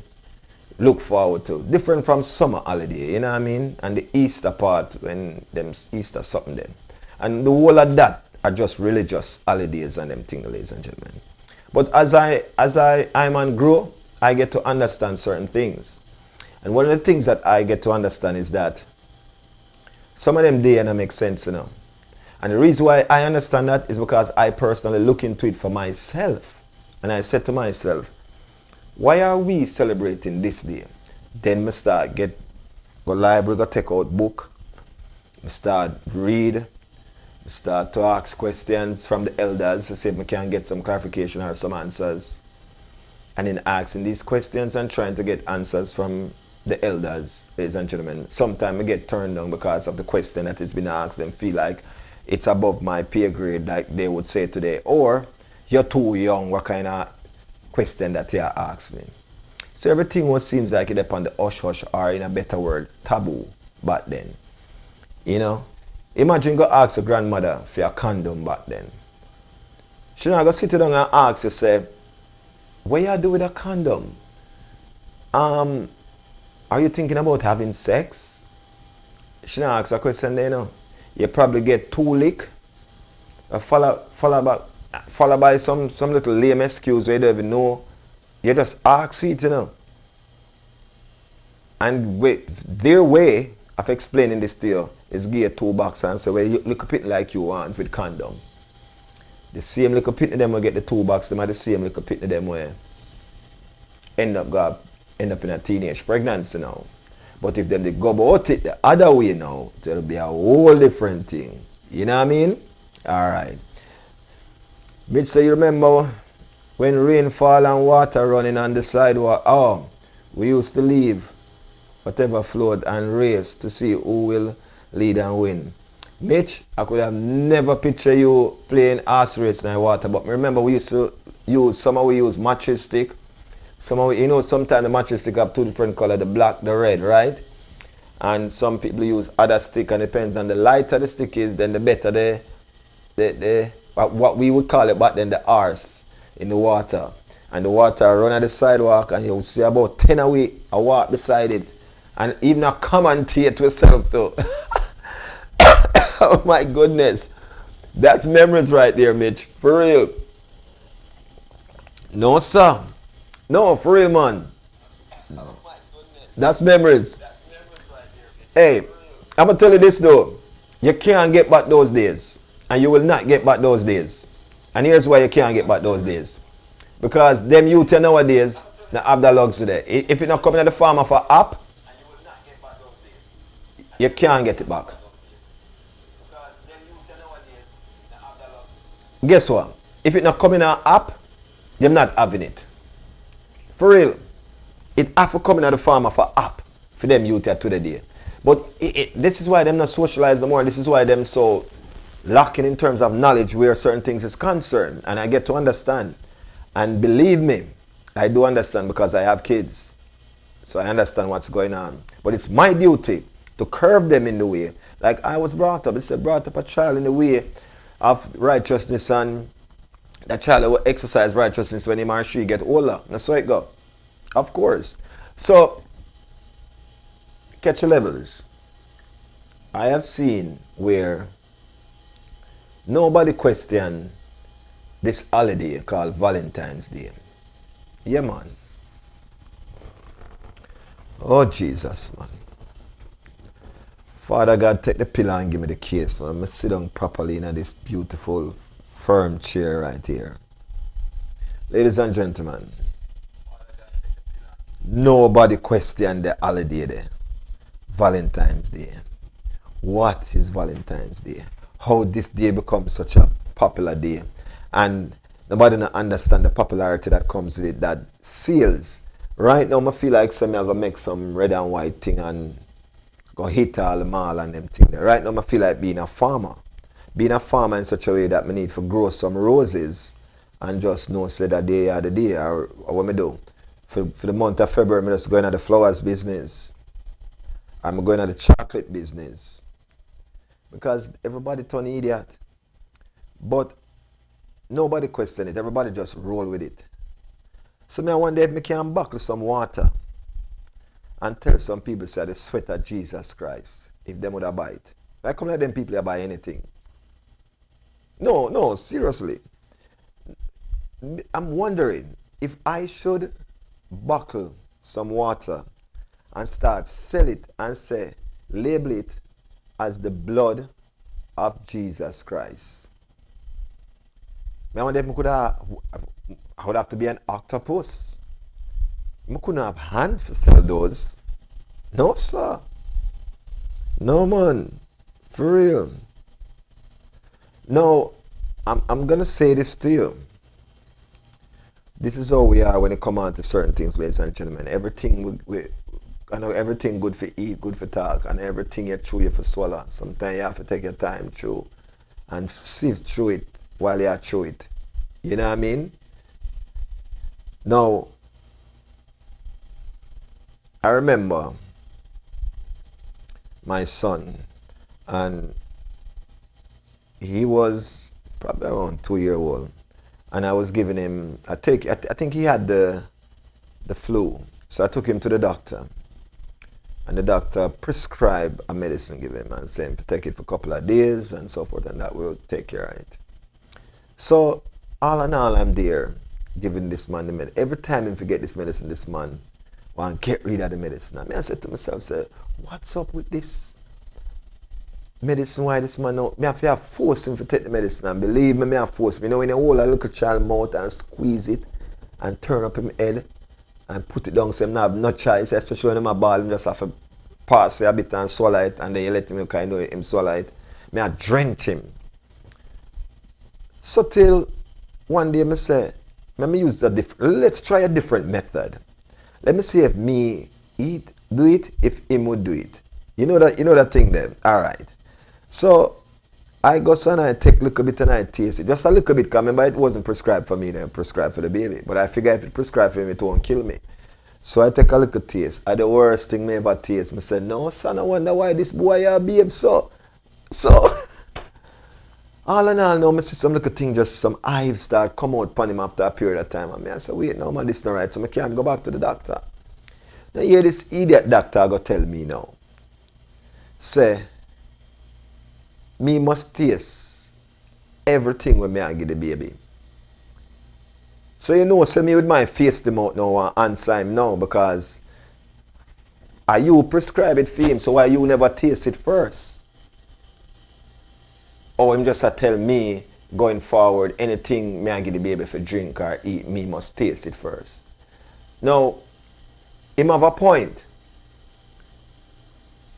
look forward to. Different from summer holiday, you know what I mean? And the Easter part, when them Easter something then. And the whole of that are just religious holidays and them things, ladies and gentlemen. But as I man grow, I get to understand certain things. And one of the things that I get to understand is that some of them day and make sense, you know. And the reason why I understand that is because I personally look into it for myself. And I said to myself, why are we celebrating this day? Then I start go library, go take out book. I start read. I start to ask questions from the elders to see if I can get some clarification or some answers. And in asking these questions and trying to get answers from the elders, ladies and gentlemen, sometimes I get turned down because of the question that has been asked. Them feel like it's above my pay grade, like they would say today. Or, you're too young, what kind of question that you asked me. So everything what seems like it upon the hush-hush, or in a better word, taboo back then. You know? Imagine go ask your grandmother for a condom back then. She not go sit down and ask you, say, what you do with a condom? Are you thinking about having sex? She not ask a question there, you know. You probably get 2 lick, followed by some little lame excuse where you don't even know. You just ask for it, you know. And their way of explaining this to you is give you 2 boxes and say, well, you look up it like you want with condom. The same little pit them will get the 2 boxes, them are the same little pit them where end up in a teenage pregnancy now. But if them they go about it the other way now, it'll be a whole different thing. You know what I mean? Alright. Mitch, so you remember when rain fall and water running on the sidewalk? Oh, we used to leave whatever float and race to see who will lead and win. Mitch, I could have never pictured you playing horse race in the water, but remember we used to use, somehow we use matches stick. Somehow, you know, sometimes the matches stick have 2 different colors, the black, the red, right? And some people use other stick, and it depends on the lighter the stick is, then the better what we would call it back then, the arse in the water. And the water run at the sidewalk, and you'll see about 10 away, I walk beside it. And even a commentate yourself too. Oh my goodness. That's memories right there, Mitch. For real. No, sir. No, for real, man. That's memories. Hey, I'm going to tell you this though. You can't get back those days. And you will not get back those days. And here's why you can't get back those days. Because them youth nowadays, they have the luxury. If you're not coming at the farmer for app, you can't get it back. Guess what? If it's not coming out app, you're not having it. For real. It have to come in at the farmer for app for them youth here today. But this is why them not socialize no more. This is why them so lacking in terms of knowledge where certain things is concerned. And I get to understand. And believe me, I do understand because I have kids. So I understand what's going on. But it's my duty to curve them in the way. Like I was brought up. It's brought up a child in the way of righteousness, and that child will exercise righteousness when he or she get older. That's how it go. Of course. So, catch your levels. I have seen where nobody question this holiday called Valentine's Day. Yeah, man. Oh, Jesus, man. Father God, take the pillow and give me the case. So I'm going to sit down properly in this beautiful, firm chair right here. Ladies and gentlemen, nobody question the holiday there. Valentine's Day. What is Valentine's Day? How this day becomes such a popular day. And nobody not understand the popularity that comes with it, that sales. Right now, I feel like I'm going to make some red and white thing and go hit all the mall and them thing there. Right now, I feel like being a farmer. Being a farmer in such a way that I need to grow some roses and just know say that day are the day, or what me do. For the month of February, I'm just going to the flowers business. I'm going to the chocolate business. Because everybody turn idiot. But nobody question it. Everybody just roll with it. So me I wonder if me can buckle some water and tell some people say the sweat of Jesus Christ, if them would have buy it. Like come let them people buy anything. No, seriously. I'm wondering if I should buckle some water and start sell it and say, label it as the blood of Jesus Christ. I wonder if I would have to be an octopus. I couldn't have hand to sell those. No, sir. No, man. For real. Now, I'm going to say this to you. This is how we are when it comes on to certain things, ladies and gentlemen. Everything I know everything good for eat, good for talk, and everything you chew you for swallow. Sometimes you have to take your time through and sift through it while you chew it. You know what I mean? Now, I remember my son, and he was probably around 2 years old, and I was giving him, I think he had the flu, so I took him to the doctor, and the doctor prescribed a medicine, give him, and said to take it for a couple of days and so forth, and that will take care of it. So all in all, I'm there giving this man the medicine. Every time he forget this medicine, this man want to get rid of the medicine. I said to myself, say, what's up with this medicine? Why this man now? I have to force him to take the medicine, and believe me, I have force him. You know, when you hold a little child mouth and squeeze it and turn up his head and put it down, so him not have no choice, especially when him a ball, him just have to pass it a bit and swallow it, and then you let him kind of him swallow it. I drench him. So till one day I say, let me use let's try a different method. Let me see if me do it, if him would do it. You know that thing then. Alright. So I go and I take a little bit and I taste it. Just a little bit, because remember it wasn't prescribed for me, then prescribed for the baby. But I figure if it prescribed for me, it won't kill me. So I take a little taste. And the worst thing me ever taste, I said, no son, I wonder why this boy behave so. All in all, now I see some little thing, just some hives start come out upon him after a period of time. And I said, wait, no man, this is not right. So I can't go back to the doctor. Now here this idiot doctor go tell me now. Say, me must taste everything when I give the baby. So you know, say me with my face them out now and answer him now, because are you prescribe it for him, so why you never taste it first? Or him just tell me going forward, anything me I give the baby for drink or eat, me must taste it first. Now, him have a point.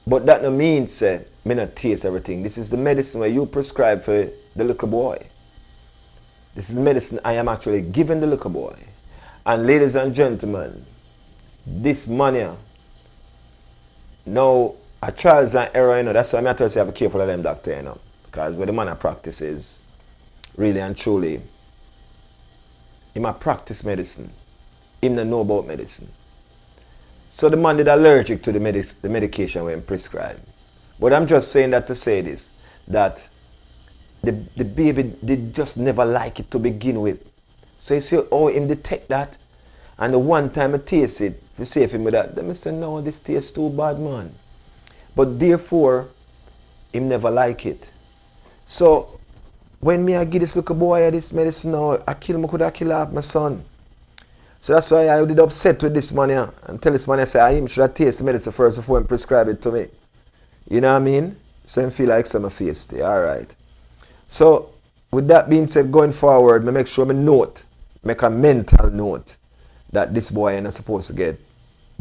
But that no mean say me not taste everything. This is the medicine where you prescribe for the little boy. This is the medicine I am actually giving the little boy. And ladies and gentlemen, this money, now a trials and error, you know, that's why I tell you have to be careful of them doctor, you know. Because where the man practices, really and truly, he might practice medicine. He don't know about medicine. So the man is allergic to the medication when prescribed. But I'm just saying that to say this, that the baby did just never like it to begin with. So you see, oh, him detect that, and the one time I taste it, you say if him with that, then I say, no, this tastes too bad, man. But therefore, him never like it. So when me I give this little boy this medicine now, I could have killed off my son. So that's why I did upset with this man here and tell this man, I say, I should have taste the medicine first before him prescribe it to me. You know what I mean? So him feel like some face there. Alright. So with that being said, going forward, I make sure I make a mental note that this boy ain't supposed to get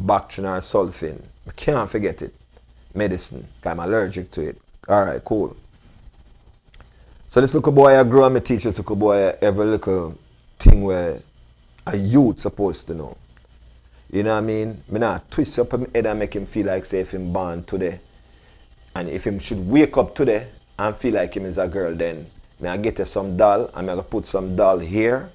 Bactrim or sulfin. I can't forget it. Medicine, because I'm allergic to it. Alright, cool. So this little boy I grew and I teach this little boy every little thing where a youth supposed to know. You know what I mean? I not twist up his head and make him feel like say if him born today. And if him should wake up today and feel like him is a girl, then I get you some doll and I put some doll here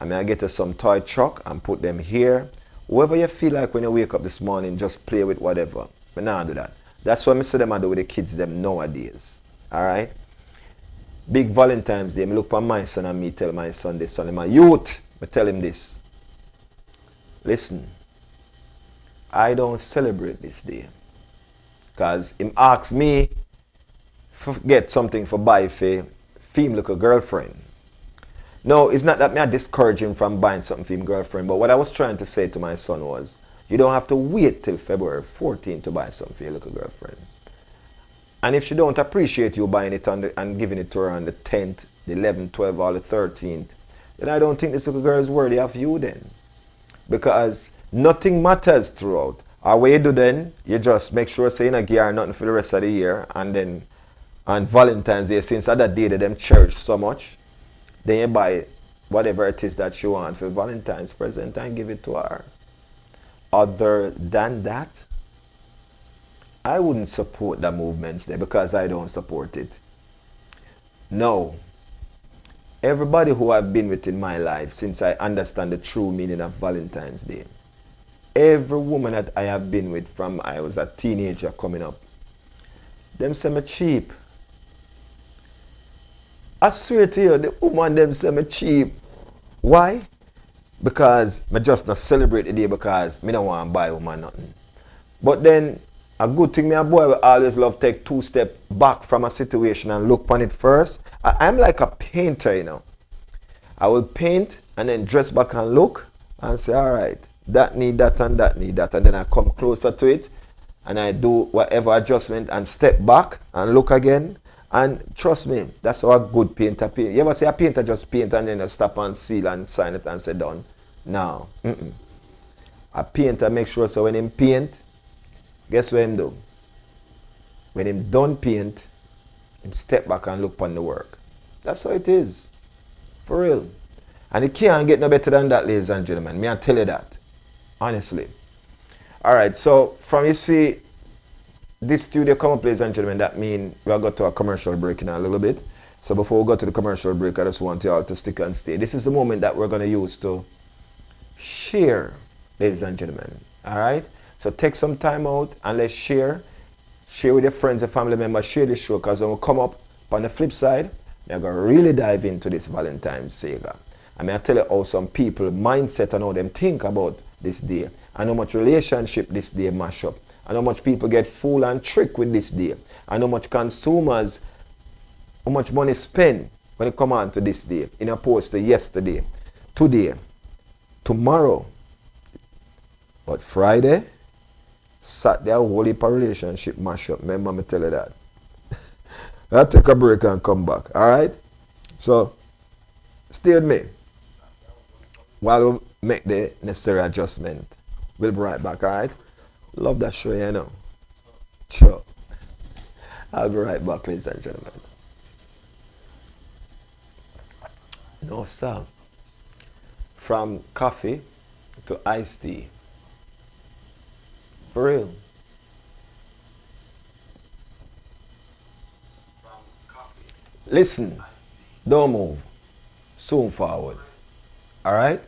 I mean, I get us some toy truck and put them here. Whoever you feel like when you wake up this morning, just play with whatever. But now I do that. That's what I see them I do with the kids them nowadays. Alright? Big Valentine's Day. I look for my son and me tell my son this. Tell him, my youth, I tell him this. Listen, I don't celebrate this day. Because him asks me to get something for buy for him look a girlfriend. No, it's not that me I discourage him from buying something for him girlfriend, but what I was trying to say to my son was, you don't have to wait till February 14th to buy something for your little girlfriend. And if she don't appreciate you buying it and giving it to her on the 10th, the 11th, 12th, or the 13th, then I don't think this little girl is worthy of you then. Because nothing matters throughout. Or what you do then, you just make sure say you not gear nothing for the rest of the year, and then on Valentine's Day, since that day that them cherish so much, then you buy whatever it is that you want for Valentine's present and give it to her. Other than that, I wouldn't support the movements there because I don't support it. No. Everybody who I've been with in my life since I understand the true meaning of Valentine's Day, every woman that I have been with from I was a teenager coming up, them say me cheap. I swear to you, the woman them say me cheap. Why? Because I just not celebrate the day because me don't want to buy woman nothing. But then a good thing me a boy will always love take 2 steps back from a situation and look upon it first. I'm like a painter, you know. I will paint and then dress back and look and say, all right, that need that and that need that. And then I come closer to it and I do whatever adjustment and step back and look again. And trust me, that's how a good painter paint. You ever see a painter just paint and then stop and seal and sign it and say done? No. A painter make sure so when him paint, guess what him do? When him done paint, him step back and look upon the work. That's how it is. For real. And it can't get no better than that, ladies and gentlemen. Me I tell you that. Honestly. Alright, so from you see this studio come up, ladies and gentlemen, that means we'll go to a commercial break in a little bit. So before we go to the commercial break, I just want you all to stick and stay. This is the moment that we're going to use to share, ladies and gentlemen. Alright? So take some time out and let's share. Share with your friends and family members. Share the show because when we come up on the flip side, we're going to really dive into this Valentine's saga. I mean, I tell you how some people mindset and how them think about this day and how much relationship this day mash up. And how much people get fooled and tricked with this day. And how much consumers, how much money spent when it come on to this day, in opposed to yesterday, today, tomorrow. But Friday, Saturday, a whole heap of relationship mash up. Remember me tell you that. I'll take a break and come back. Alright? So, stay with me while we make the necessary adjustment. We'll be right back, alright? Love that show, you know. Sure. I'll be right back, ladies and gentlemen. No, sir. From coffee to iced tea. For real. Listen, don't move. Soon forward. Alright?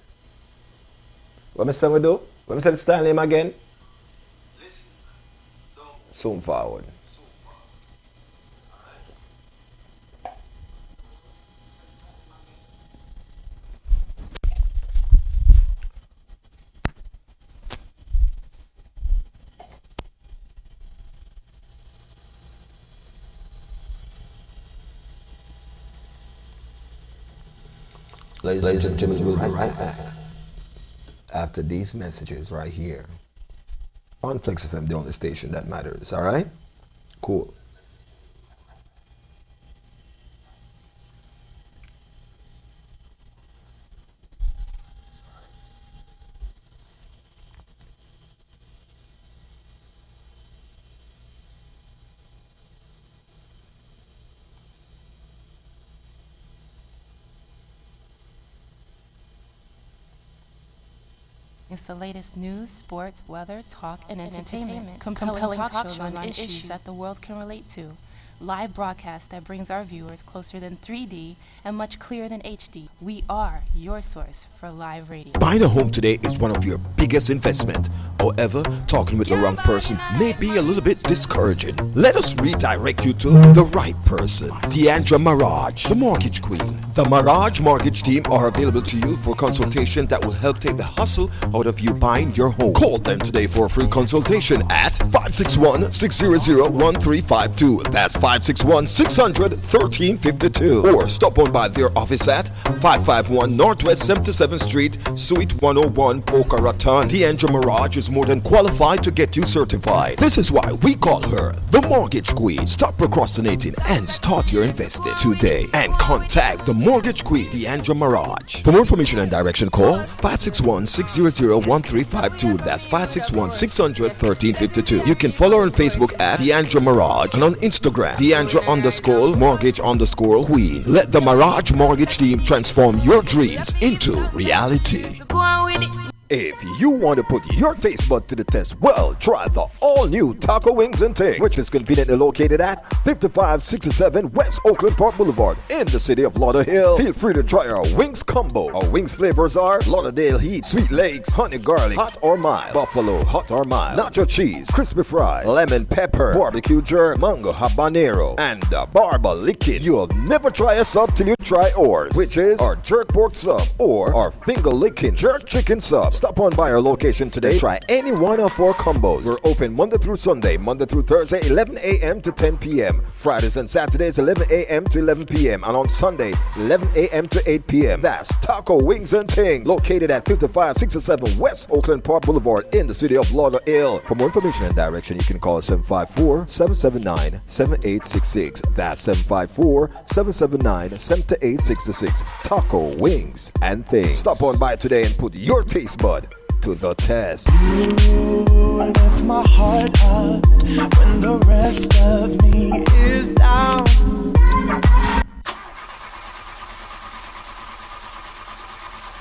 What me say we do? What me say the style name again? Soon forward. Ladies and gentlemen, we'll be right back after these messages right here on Flexx FM, the only station that matters. All right? Cool. It's the latest news, sports, weather, talk, and entertainment. Compelling talk shows on issues that the world can relate to. live broadcast that brings our viewers closer than 3D and much clearer than HD. We are your source for live radio. Buying a home today is one of your biggest investment. However, talking with the wrong person may be a little bit discouraging. Let us redirect you to the right person. Deandra Mirage, the mortgage queen. The Mirage mortgage team are available to you for consultation that will help take the hustle out of you buying your home. Call them today for a free consultation at 561-600-1352. That's 561-600-1352. Or stop on by their office at 551 Northwest 77th Street, Suite 101, Boca Raton. Deandra Mirage is more than qualified to get you certified. This is why we call her the mortgage queen. Stop procrastinating and start your investing today. And contact the mortgage queen, Deandra Mirage. For more information and direction, call 561-600-1352. That's 561-600-1352. You can follow her on Facebook at Deandra Mirage and on Instagram, Deandra_mortgage_queen. Let the Mirage mortgage team transform your dreams into reality. If you want to put your taste bud to the test, well, try the all-new Taco Wings and Things, which is conveniently located at 5567 West Oakland Park Boulevard in the city of Lauderhill. Feel free to try our wings combo. Our wings flavors are Lauderdale Heat, Sweet Lakes, Honey Garlic, Hot or Mild, Buffalo, Hot or Mild, Nacho Cheese, Crispy Fry, Lemon Pepper, Barbecue Jerk, Mango Habanero, and Barba Liquid. You'll never try a sub till you try ours, which is our Jerk Pork Sub or our Finger Licking Jerk Chicken Sub. Stop on by our location today. Try any one of our combos. We're open Monday through Sunday, Monday through Thursday, 11 a.m. to 10 p.m. Fridays and Saturdays, 11 a.m. to 11 p.m. And on Sunday, 11 a.m. to 8 p.m. That's Taco Wings and Things, located at 5567 West Oakland Park Boulevard in the city of Lauderhill. For more information and direction, you can call 754-779-7866. That's 754-779-7866. Taco Wings and Things. Stop on by today and put your taste bud to the test. You lift my heart up when the rest of me is down.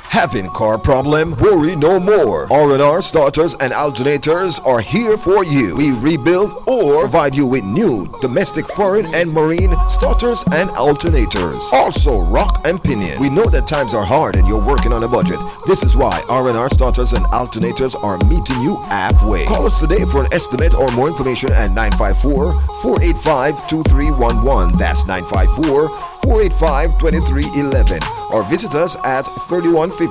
Having car problem? Worry no more. R&R starters and alternators are here for you. We rebuild or provide you with new domestic, foreign and marine starters and alternators. Also rock and pinion. We know that times are hard and you're working on a budget. This is why R&R starters and alternators are meeting you halfway. Call us today for an estimate or more information at 954-485-2311. That's 954-485-2311. Or visit us at 3150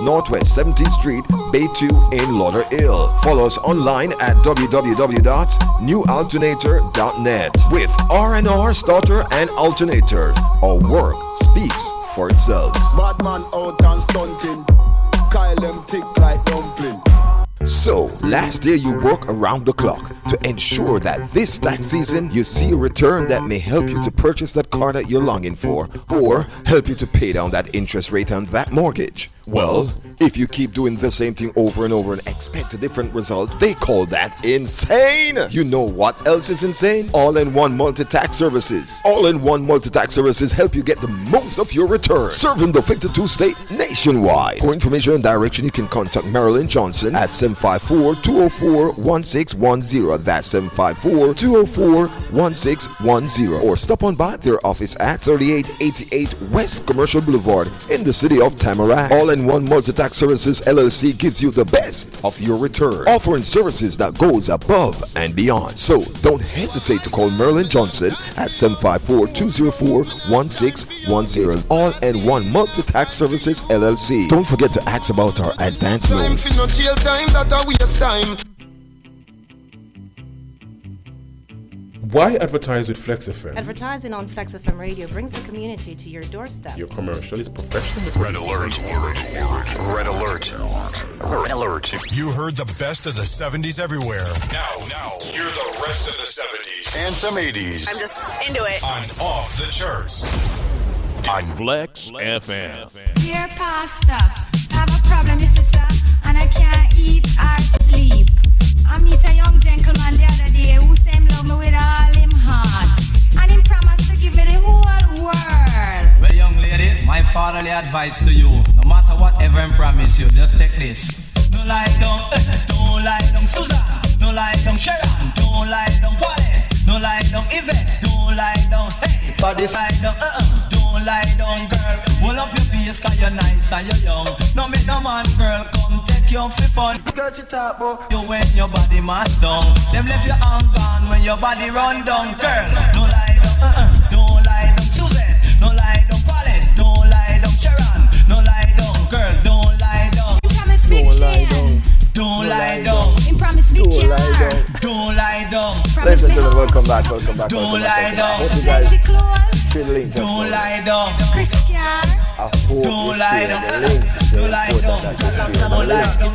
Northwest 17th Street, Bay 2 in Lauderhill. Follow us online at www.newalternator.net. With R&R starter and alternator, our work speaks for itself. Madman out and stunting, Kyle them tick like dumpling. So, last year you worked around the clock to ensure that this tax season you see a return that may help you to purchase that car that you're longing for, or help you to pay down that interest rate on that mortgage. Well, if you keep doing the same thing over and over and expect a different result, they call that insane. You know what else is insane? All-in-one multi-tax services. All-in-one multi-tax services help you get the most of your return, serving the 52 state nationwide. For information and direction, you can contact Marilyn Johnson at 754-204-1610. That's 754-204-1610. Or stop on by their office at 3888 West Commercial Boulevard in the city of Tamarack. All-in-one multi-tax services LLC gives you the best of your return, offering services that goes above and beyond. So don't hesitate to call Marilyn Johnson at 754-204-1610. All-in-one multi-tax services LLC. Don't forget to ask about our advance loans. Why advertise with Flexx FM? Advertising on Flexx FM radio brings the community to your doorstep. Your commercial is professional. Red alert. Red alert. Red alert. You heard the best of the 70s everywhere. Now, hear the rest of the 70s and some 80s. I'm just into it. On Off the Charts. On Flexx FM. Dear Pastor, I have a problem, your sister, and I can't eat or sleep. I meet a young gentleman the other day who said him love me with all him heart, and him promised to give me the whole world. Well, young lady, my fatherly advice to you, no matter whatever him promise you, just take this. No lie down, don't lie down Susan, no lie down Sharon, don't lie down Polly, no lie down Yvette, don't lie Body side down, don't lie down, girl. Hold up your face, cause you're nice and you're young. No make no man, girl, come take you for fun. Girl, you talk about you when your body mass down. Them left your arm gone when your body run down, girl. Don't lie down, don't lie down, Susan. Don't lie down, Paulette. Don't lie down, Sharon. Don't lie down, girl. Don't lie down. Don't lie down. Don't lie down. Don't lie down. Don't lie down. Ladies and gentlemen, welcome back. Don't lie down. Hope you guys share the link. Don't lie down. I hope Don't lie down. the link. Don't lie down. Don't lie down.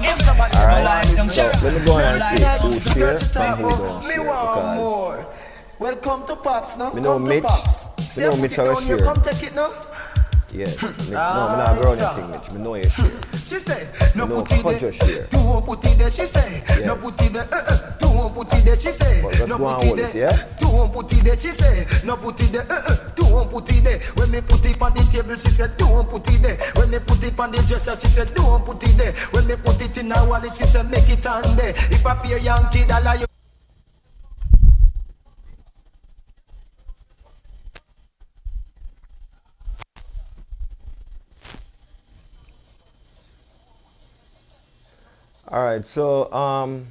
Alright, so let me go and see who share and who don't share, because welcome to Pops now. we know Mitch. We know Mitch will share. Come take it now. Yes, Mitch. No, I'm not growing anything, Mitch. We know you share. She say, no put it there. Share. Don't put it there, she say. No put it there. Don't put it there, she say. But just go and hold it, yeah? Don't put it there, she say. No put it there. Don't put it there. When me put it on the table, she said, don't put it there. When me put it on the dresser, she said, don't put it there. When me put it in her wallet, she said, make it on there. If I pay Yankee dollar, you. Alright, so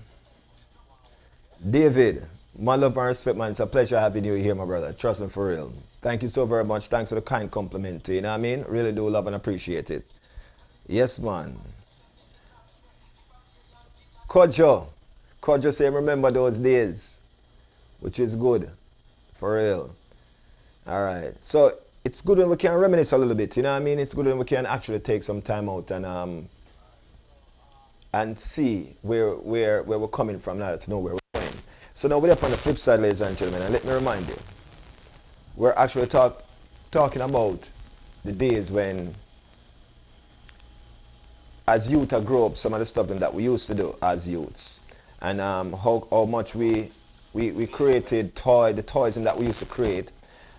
David, my love and respect, man. It's a pleasure having you here, my brother. Trust me, for real. Thank you so very much. Thanks for the kind compliment, you know what I mean? Really do love and appreciate it. Yes, man. Kojo say remember those days, which is good, for real. Alright, so it's good when we can reminisce a little bit, you know what I mean? It's good when we can actually take some time out and see where we're coming from now to know where we're going. So now we're up on the flip side, ladies and gentlemen, and let me remind you, we're actually talking about the days when, as youth, I grew up, some of the stuff that we used to do as youths, and how much we created the toys that we used to create,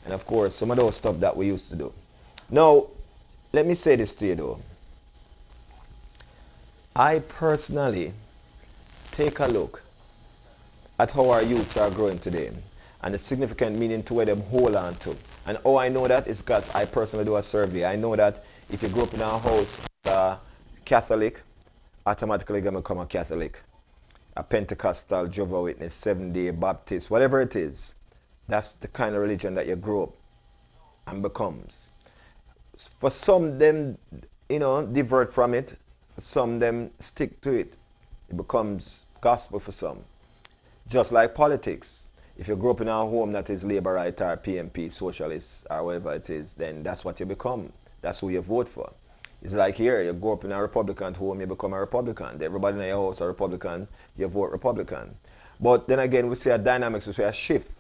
and of course some of those stuff that we used to do. Now, let me say this to you though. I personally take a look at how our youths are growing today and the significant meaning to where them hold on to. And how I know that is because I personally do a survey. I know that if you grew up in a house Catholic, automatically going to become a Catholic, a Pentecostal, Jehovah's Witness, Seventh-day Baptist, whatever it is. That's the kind of religion that you grow up and becomes. For some, them, divert from it. For some, them stick to it. It becomes gospel for some. Just like politics. If you grow up in a home that is Labour right or PMP, socialist, or whatever it is, then that's what you become. That's who you vote for. It's like here, you grow up in a Republican home, you become a Republican. Everybody in your house are Republican, you vote Republican. But then again, we see a dynamics, we see a shift,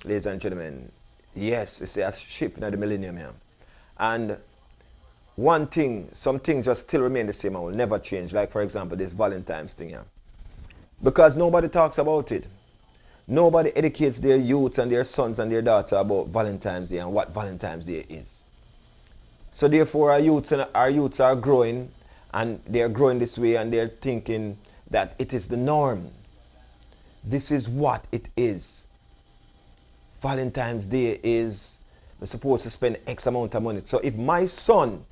ladies and gentlemen. Yes, we see a shift in the millennium here. And one thing, some things just still remain the same and will never change. Like, for example, this Valentine's thing here. Because nobody talks about it. Nobody educates their youth and their sons and their daughters about Valentine's Day and what Valentine's Day is. So therefore our youths are growing, and they're growing this way, and they're thinking that it is the norm. This is what it is. Valentine's Day is, we're supposed to spend X amount of money. So if my son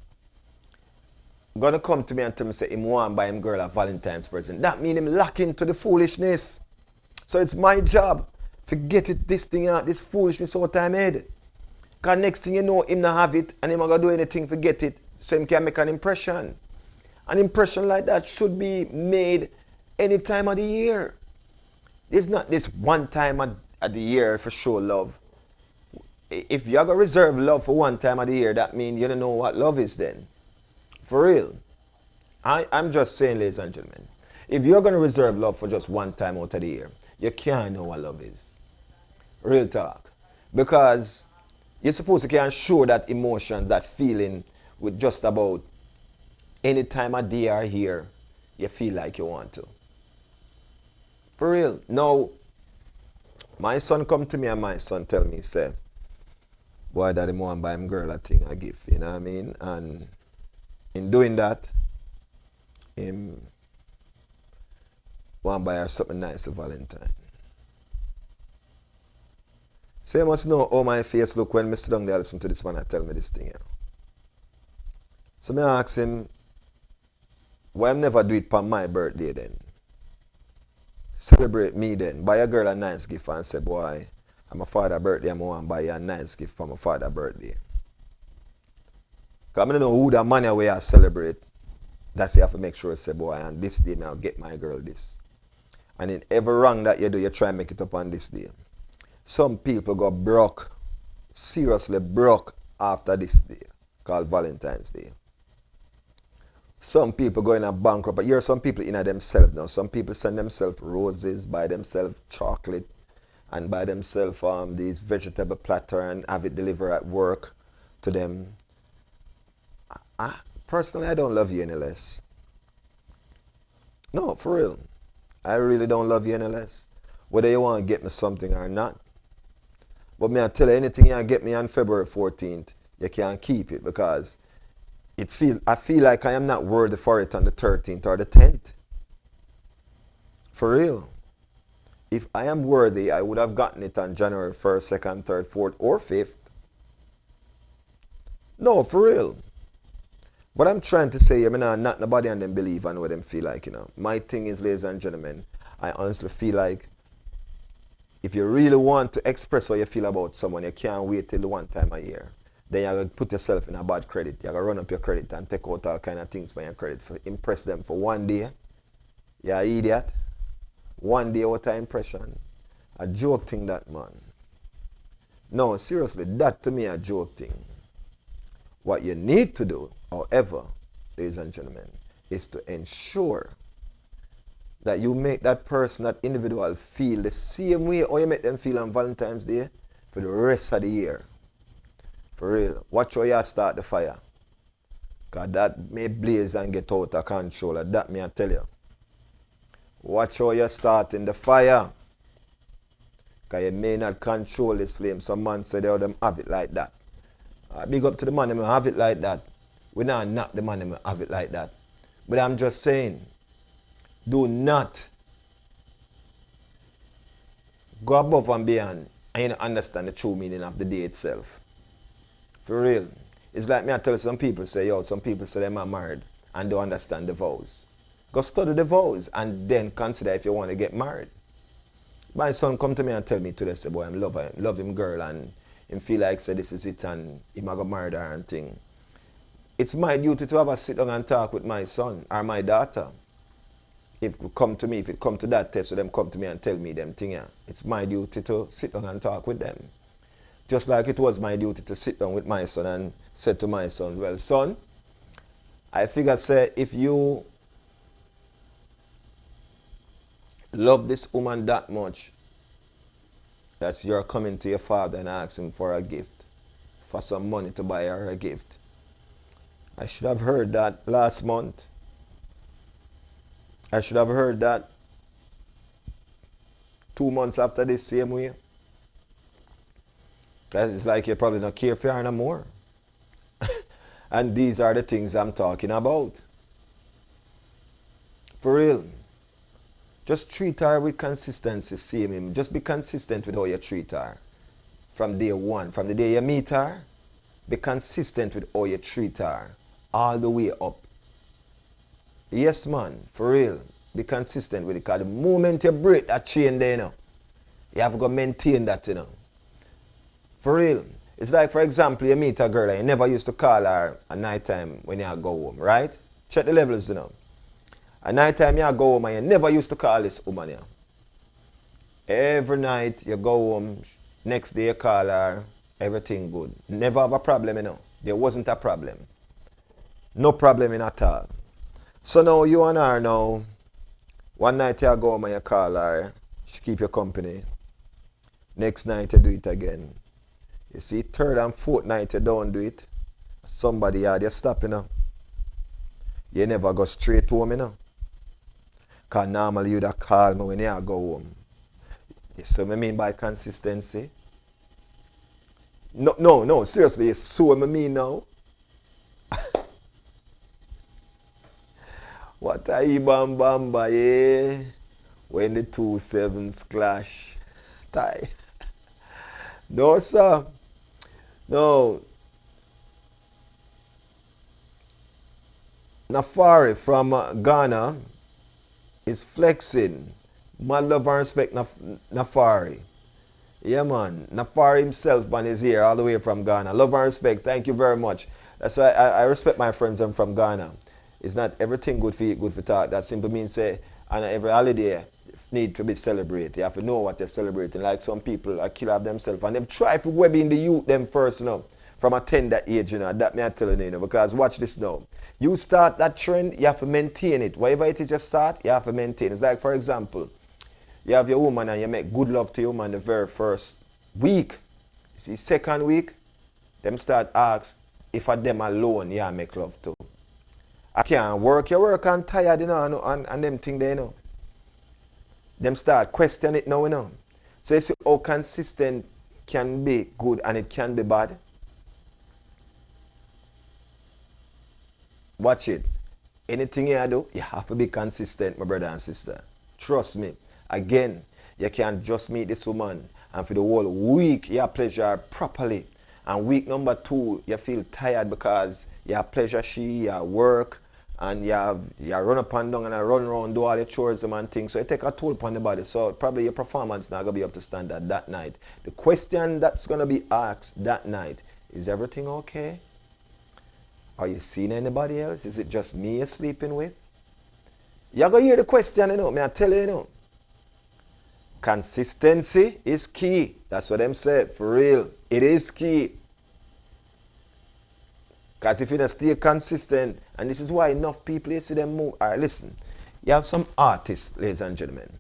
gonna come to me and tell me say him want buy him girl a Valentine's present, that mean him lock into the foolishness. So it's my job to get it, this thing out, this foolishness out of my head. Because next thing you know, him not have it and him not gonna do anything to get it, so him can make an impression. An impression like that should be made any time of the year. It's not this one time of the year for show love. If you're gonna reserve love for one time of the year, that means you don't know what love is then. For real. I'm just saying, ladies and gentlemen, if you're gonna reserve love for just one time out of the year, you can't know what love is. Real talk. Because you're supposed to can show that emotion, that feeling with just about any time of day or year you feel like you want to. For real. Now, my son come to me and my son tell me, say, boy, daddy want buy him girl a thing, a gift, you know what I mean? And in doing that, him want buy her something nice for Valentine. So you must know how my face look when I sit down there listen to this man and tell me this thing. So I ask him, why I never do it for my birthday then? Celebrate me then. Buy a girl a nice gift and say, boy, on my father's birthday, I'm going to buy you a nice gift for my father's birthday. Because I don't know who the money where I celebrate. That's you have to make sure, say, boy, on this day, I'll get my girl this. And in every wrong that you do, you try and make it up on this day. Some people go broke, seriously broke after this day, called Valentine's Day. Some people go in a bankrupt, but here are some people in themselves now. Some people send themselves roses, buy themselves chocolate, and buy themselves these vegetable platter and have it delivered at work to them. Personally, I don't love you any less. No, for real. I really don't love you any less. Whether you want to get me something or not. But me I tell you, anything you get me on February 14th, you can't keep it because I feel like I am not worthy for it on the 13th or the 10th. For real. If I am worthy, I would have gotten it on January 1st, 2nd, 3rd, 4th, or 5th. No, for real. But I'm trying to say, not nobody and them believe and what them feel like, My thing is, ladies and gentlemen, I honestly feel like if you really want to express how you feel about someone, you can't wait till the one time a year. Then you're going to put yourself in a bad credit. You're going to run up your credit and take out all kind of things by your credit for impress them for one day. You're an idiot. One day out of impression. A joke thing that, man. No, seriously, that to me a joke thing. What you need to do, however, ladies and gentlemen, is to ensure that you make that person, that individual, feel the same way or you make them feel on Valentine's Day for the rest of the year. For real. Watch how you start the fire. Because that may blaze and get out of control. That may I tell you. Watch how you start in the fire. Because you may not control this flame. Some man say they them have it like that. Big up to the man who have it like that. We not knock the man who have it like that. But I'm just saying, do not go above and beyond and you don't understand the true meaning of the day itself. For real. It's like me I tell some people say, some people say they're married and don't understand the vows. Go study the vows and then consider if you want to get married. My son come to me and tell me today, say, boy, I love him girl and him feel like say this is it and him I got married her and thing. It's my duty to have a sit down and talk with my son or my daughter. If it come to me, if it come to that test, so them come to me and tell me them thing, it's my duty to sit down and talk with them. Just like it was my duty to sit down with my son and say to my son, well, son, I figure say if you love this woman that much, that you're coming to your father and asking for a gift, for some money to buy her a gift. I should have heard that last month. I should have heard that 2 months after this same way. Because it's like you probably not care for her no more. And these are the things I'm talking about. For real. Just treat her with consistency, see him. Just be consistent with how you treat her. From day one, from the day you meet her, be consistent with how you treat her. All the way up. Yes, man, for real. Be consistent with it. Because the moment you break that chain there, you have to maintain that, For real. It's like, for example, you meet a girl and you never used to call her at night time when you go home, right? Check the levels, At night time you go home and you never used to call this woman, Every night you go home, next day you call her, everything good. Never have a problem, There wasn't a problem. No problem at all. So now you and her now, one night you go home and you call her, she keep you company. Next night you do it again. You see, third and fourth night you don't do it. Somebody had you stop, You never go straight home, Because normally you'd have called me when you go home. You see what I mean by consistency? No, seriously, you see what I mean now? What a Ibam Bamba, When the two sevens clash. No, sir. No. Nafari from Ghana is flexing. Man love and respect Nafari. Yeah, man. Nafari himself, man, is here all the way from Ghana. Love and respect. Thank you very much. That's why I respect my friends. I'm from Ghana. It's not everything good for eat, good for talk. That simply means say, and every holiday need to be celebrated. You have to know what you're celebrating. Like some people are kill off themselves and them try to web in the youth them first, you know, from a tender age, you know. That me I telling you, you know, because watch this now. You start that trend, you have to maintain it. Whatever it is you start, you have to maintain. It's like, for example, you have your woman and you make good love to your woman the very first week. You see, second week, them start ask if I them alone, yeah, make love to. I can't work, you work and tired, you know, and them thing there, you know. Them start question it now, you know. So you see how consistent can be good and it can be bad. Watch it. Anything you do, you have to be consistent, my brother and sister. Trust me. Again, you can't just meet this woman and for the whole week you pleasure properly. And week number 2, you feel tired because you pleasure she, you work, and you run up and down and run around, do all your chores and things. So it take a toll upon the body. So probably your performance not going to be up to standard that night. The question that's going to be asked that night, is everything okay? Are you seeing anybody else? Is it just me you're sleeping with? You're going to hear the question, you know. May I tell you, you know. Consistency is key. That's what them said. For real. It is key. Because if you don't stay consistent, and this is why enough people, you see them move. All right, listen. You have some artists, ladies and gentlemen,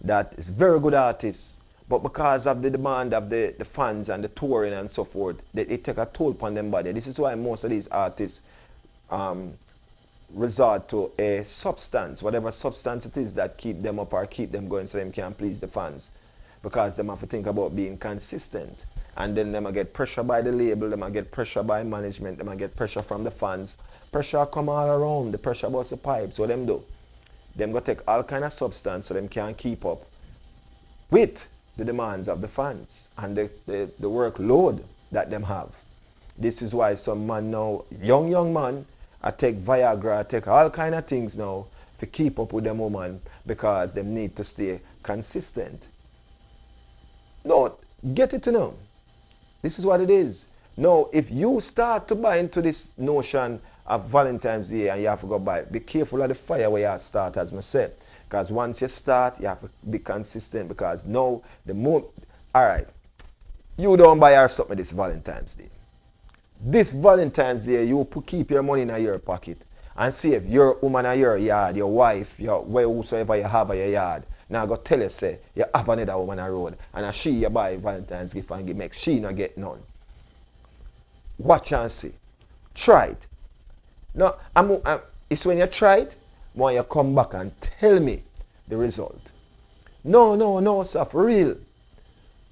that is very good artists, but because of the demand of the fans and the touring and so forth, they take a toll upon them body. This is why most of these artists resort to a substance, whatever substance it is that keep them up or keep them going so them can please the fans. Because them have to think about being consistent. And then them get pressure by the label, them get pressure by management, them get pressure from the fans. Pressure come all around, the pressure bust the pipes. So them do. Them go take all kind of substance so them can keep up with the demands of the fans and the workload that them have. This is why some man now, young man, I take Viagra, I take all kind of things now to keep up with them woman because they need to stay consistent. No, get it to know. This is what it is. Now, if you start to buy into this notion of Valentine's Day and you have to go buy, be careful of the fire where you start, as I said. Because once you start, you have to be consistent because now, the more, all right, you don't buy her something this Valentine's Day. This Valentine's Day, you keep your money in your pocket and see if your woman in your yard, your wife, your whosoever you have in your yard, now go tell you, say, you have another woman on the road and she you buy Valentine's gift and make she not get none. Watch and see. Try it. No, it's when you try it, when you come back and tell me the result. No, sir, for real.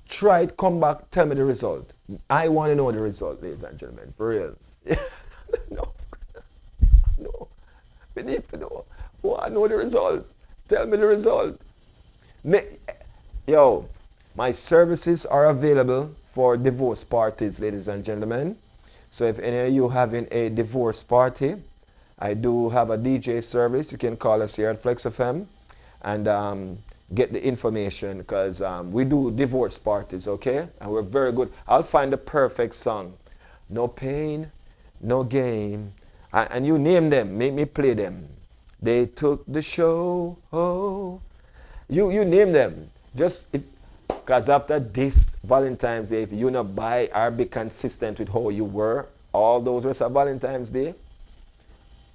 Try it, come back, tell me the result. I want to know the result, ladies and gentlemen, for real. No. We need to know. I want to know the result. Tell me the result. Yo, my services are available for divorce parties, ladies and gentlemen. So if any of you having a divorce party, I do have a DJ service. You can call us here at Flexx FM and get the information because we do divorce parties, okay? And we're very good. I'll find the perfect song. No pain, no gain. And you name them, make me play them. They took the show. Oh. You name them. Just because after this Valentine's Day, if you not buy or be consistent with how you were all those rest of Valentine's Day,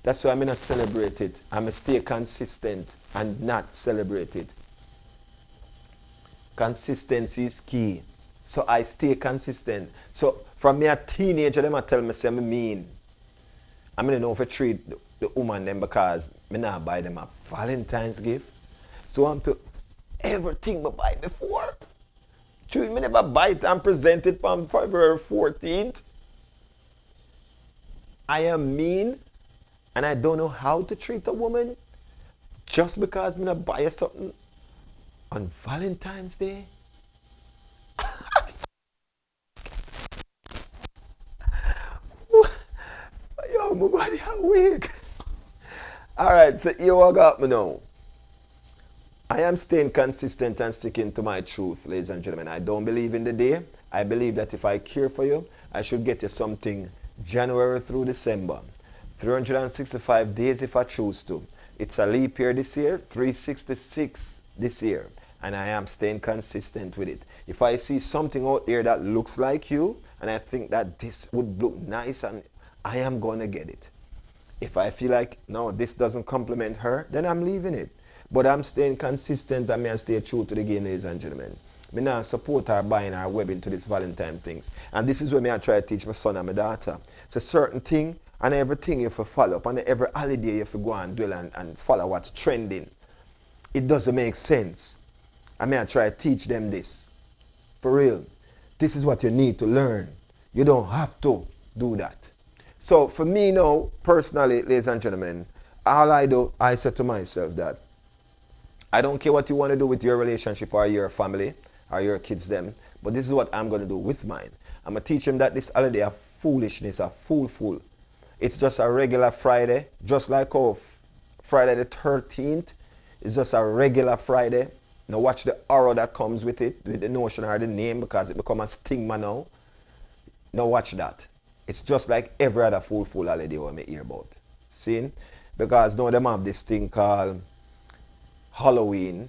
that's why I'm not celebrate it. I'm stay consistent and not celebrate it. Consistency is key. So I stay consistent. So from me a teenager, them a tell me say me mean. I'm gonna know if I treat the woman them because me not buy them a Valentine's gift. So I'm to everything I buy before. True, me never buy it and present it from February 14th. I am mean and I don't know how to treat a woman just because me not buy her something on Valentine's Day. my body awake. Alright, so here what got me now. I am staying consistent and sticking to my truth, ladies and gentlemen. I don't believe in the day. I believe that if I care for you, I should get you something January through December. 365 days if I choose to. It's a leap year this year, 366 this year. And I am staying consistent with it. If I see something out there that looks like you, and I think that this would look nice, and I am going to get it. If I feel like, no, this doesn't complement her, then I'm leaving it. But I'm staying consistent and I stay true to the game, ladies and gentlemen. Me now support her buying her webbing to this Valentine things. And this is where I try to teach my son and my daughter. It's a certain thing and everything you have to follow up. And every holiday you have to go and dwell and follow what's trending. It doesn't make sense. I try to teach them this. For real. This is what you need to learn. You don't have to do that. So for me now, personally, ladies and gentlemen, all I do, I say to myself that I don't care what you want to do with your relationship or your family or your kids them, but this is what I'm going to do with mine. I'm going to teach them that this holiday of foolishness, a fool. It's just a regular Friday, just like Friday the 13th is just a regular Friday. Now watch the horror that comes with it, with the notion or the name, because it becomes a stigma now. Now watch that. It's just like every other fool holiday we hear about. See? Because now them have this thing called Halloween,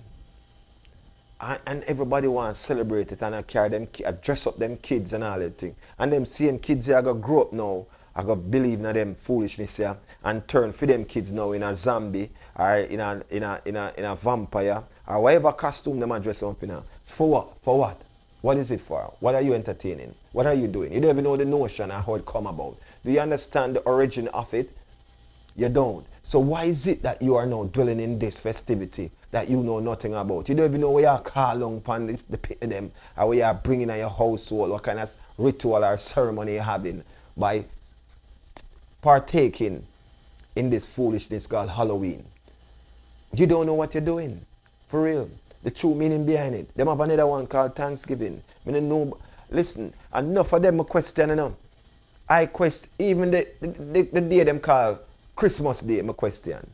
and everybody wants to celebrate it, and I carry them, I dress up them kids and all that thing. And them seeing kids here, I go grow up now, I go believe in them foolishness here, and turn for them kids now in a zombie, or in a vampire, or whatever costume them are dressing up in. For what? For what? What is it for? What are you entertaining? What are you doing? You don't even know the notion and how it come about. Do you understand the origin of it? You don't. So why is it that you are now dwelling in this festivity that you know nothing about? You don't even know where you are calling upon the pit of them, or where you are bringing in your household, what kind of ritual or ceremony you're having by partaking in this foolishness called Halloween. You don't know what you're doing. For real. The true meaning behind it. Them have another one called Thanksgiving. I don't know. Listen, enough of them question, you know. I question, even the day them call Christmas Day, my question.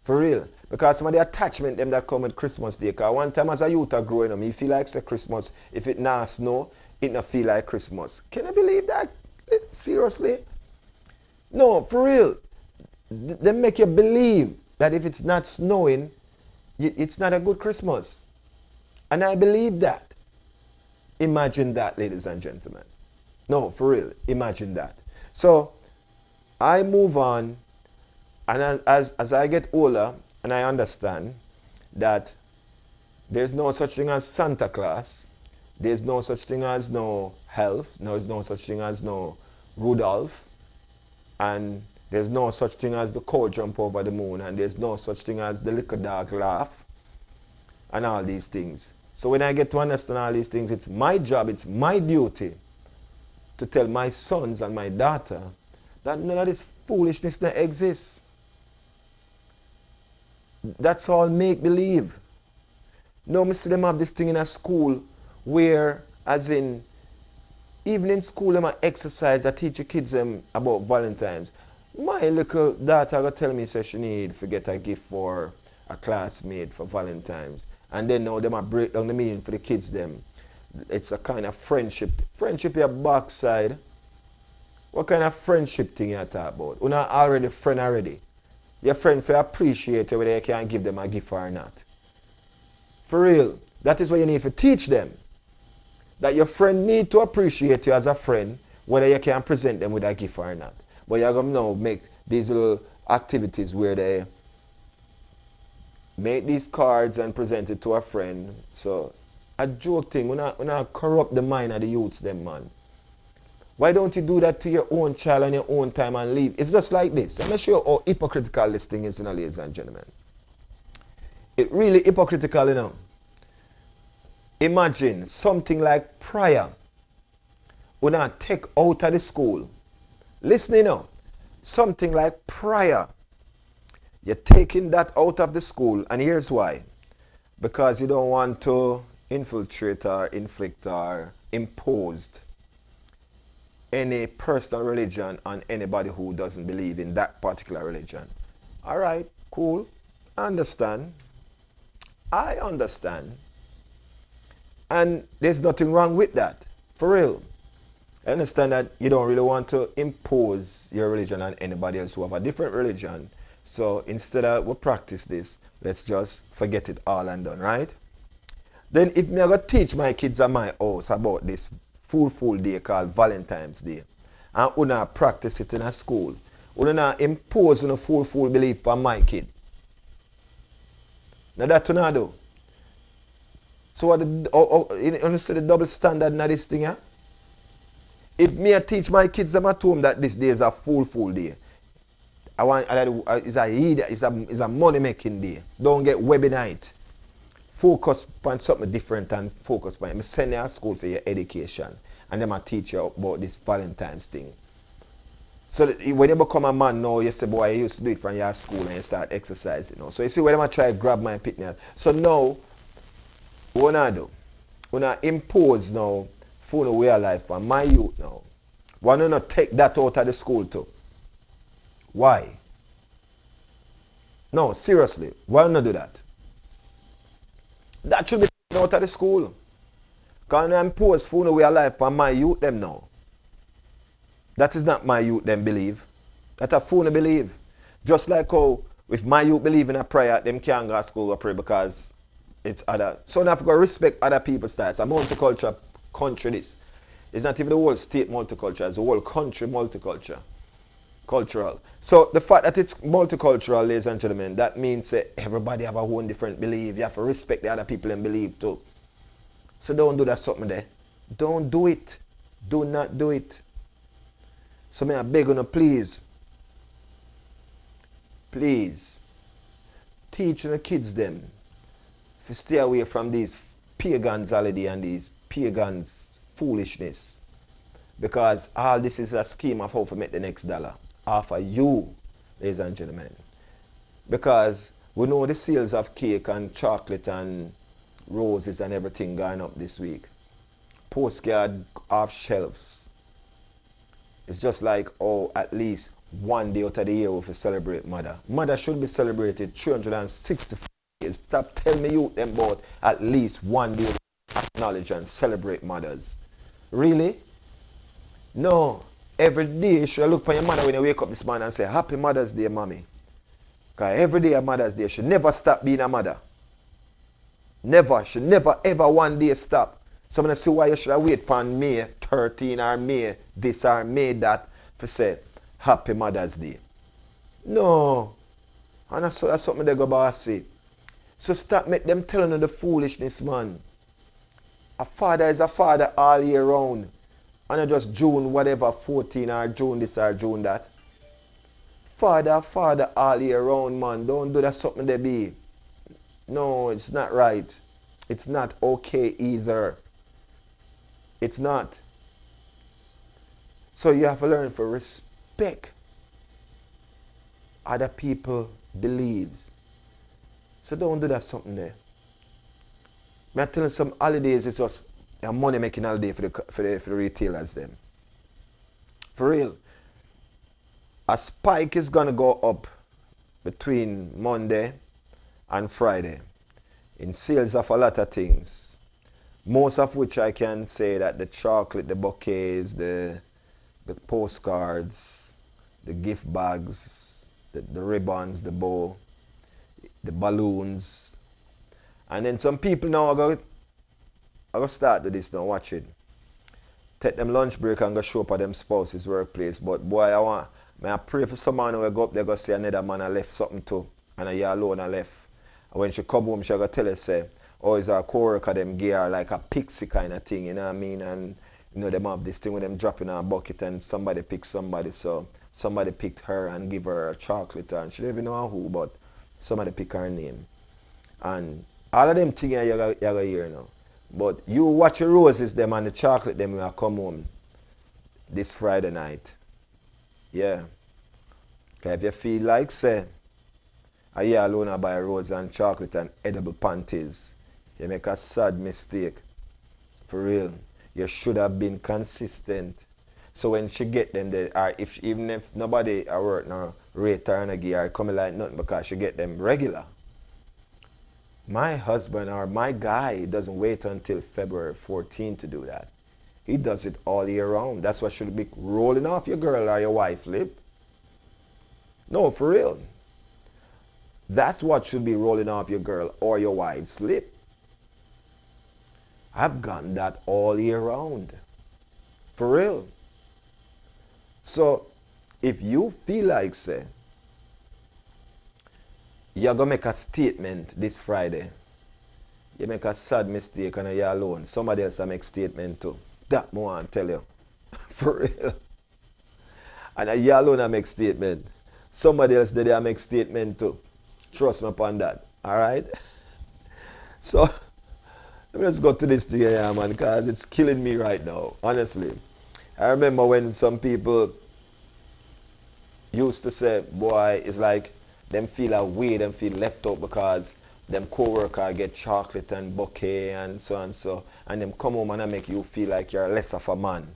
For real. Because some of the attachment them that come with Christmas Day. Because one time as a youth growing up, you feel like it's Christmas. If it not snow, it not feel like Christmas. Can you believe that? Seriously? No, for real. They make you believe that if it's not snowing, it's not a good Christmas. And I believe that. Imagine that, ladies and gentlemen. No, for real. Imagine that. So, I move on. And as I get older, and I understand that there's no such thing as Santa Claus, there's no such thing as no elf, there's no such thing as no Rudolph, and there's no such thing as the cow jump over the moon, and there's no such thing as the little dog laugh, and all these things. So when I get to understand all these things, it's my job, it's my duty to tell my sons and my daughter that none of this foolishness that exists. That's all make-believe. No, I see them have this thing in a school where, as in, even in school, them exercise, I teach the kids them about Valentine's. My little daughter got tell me, say she need to get a gift for a classmate for Valentine's. And then now them break down the meaning for the kids them. It's a kind of friendship. Friendship your backside. What kind of friendship thing you talk about? You're not already friend already. Your friend for appreciate you whether you can give them a gift or not. For real. That is what you need to teach them. That your friend need to appreciate you as a friend whether you can present them with a gift or not. But you're going to now make these little activities where they make these cards and present it to a friend. So a joke thing, we not corrupt the mind of the youths them, man. Why don't you do that to your own child on your own time and leave? It's just like this. I'm not sure how hypocritical this thing is, ladies and gentlemen. It's really hypocritical, you know. Imagine something like prayer. We not take out of the school. Listen, you know. Something like prayer. You're taking that out of the school, and here's why. Because you don't want to infiltrate or inflict or impose any personal religion on anybody who doesn't believe in that particular religion. All right, cool. I understand. I understand. And there's nothing wrong with that. For real. I understand that you don't really want to impose your religion on anybody else who have a different religion. So instead of we practice this, let's just forget it all and done, right? Then if me I go teach my kids at my house about this full day called Valentine's Day, and we not practice it in a school, we not impose on a full belief on my kid. Now that you not do. So what you understand the double standard in this thing, yeah? If me I teach my kids them at home that this day is a full day, I want it's a money making day. Don't get webinar it. Focus on something different and focus on it. I send you to school for your education and then I teach you about this Valentine's thing. So that when you become a man now, you say, boy, I used to do it from your school and you start exercising. You know? So you see when I try to grab my picnic. So now, what I do? When I impose now phone way of life for my youth now, why not take that out of the school too? Why? No, seriously, why not do that? That should be taken out of the school. Because I impose phone way of life for my youth them now. That is not my youth them believe. That a phone believe. Just like how if my youth believe in a prayer, them can't go to school or pray because it's other. So now I've got to respect other people's styles. A multicultural country this. It's not even the whole state multicultural, it's the whole country multicultural. Cultural. So the fact that it's multicultural, ladies and gentlemen, that means everybody have a own different belief. You have to respect the other people and believe too. So don't do that something there. Don't do it. Do not do it. So may I beg you, please, teach the kids them to stay away from these pagans holiday and these pagans foolishness. Because all this is a scheme of how to make the next dollar off of you, ladies and gentlemen. Because we know the sales of cake and chocolate and roses and everything going up this week. Postcard off shelves. It's just like, oh, at least one day out of the year we will celebrate mother. Mother should be celebrated 365 days. Stop telling me you them about at least one day we acknowledge and celebrate mothers. Really? No. Every day you should look for your mother when you wake up this morning and say, Happy Mother's Day, mommy. Because every day a Mother's Day, she never stop being a mother. Never. She never ever one day stop. So I'm going to see why you should wait for May 13 or May this or May that to say Happy Mother's Day. No. And that's something they go about to say. So stop make them telling you the foolishness, man. A father is a father all year round. And not just June whatever 14 or June this or June that. Father all year round, man. Don't do that something they be. No, it's not right. It's not okay either. It's not. So you have to learn to respect other people beliefs. So don't do that something there. I'm telling you, some holidays it's just a money making holiday for the retailers them. For real. A spike is gonna go up between Monday and Friday in sales of a lot of things. Most of which I can say that the chocolate, the bouquets, the postcards, the gift bags, the ribbons, the bow, the balloons. And then some people now are going to start with this now, watch it. Take them lunch break and go show up at them spouse's workplace. But boy, I pray for someone who will go up there go see another man and left something too. And you alone and left. And when she come home, she go tell her, say, oh, is our co-worker them gear like a pixie kind of thing, you know what I mean? And you know them have this thing with them dropping a bucket and somebody picks somebody. So somebody picked her and give her a chocolate and she don't even know who, but somebody pick her name. And all of them things you go hear now. But you watch the roses them and the chocolate them will come home this Friday night. Yeah. Because if you feel like say, a year alone I buy roses and chocolate and edible panties, you make a sad mistake. For real. You should have been consistent. So when she get them, they are even if nobody I work no rate her and a give her coming like nothing because she get them regular. My husband or my guy doesn't wait until February 14 to do that. He does it all year round. That's what should be rolling off your girl or your wife lip. No, for real. That's what should be rolling off your girl or your wife's lip. I've gotten that all year round. For real. So, if you feel like, say, you're going to make a statement this Friday, you make a sad mistake and you're alone, somebody else will make statement too. That I want to tell you. For real. And you're alone and make statement. Somebody else did make statement too. Trust me upon that. Alright? So, let me just go to this thing here, man, because it's killing me right now. Honestly. I remember when some people used to say, boy, it's like them feel away, them feel left out because them co-worker get chocolate and bouquet and so, and them come home and they make you feel like you're less of a man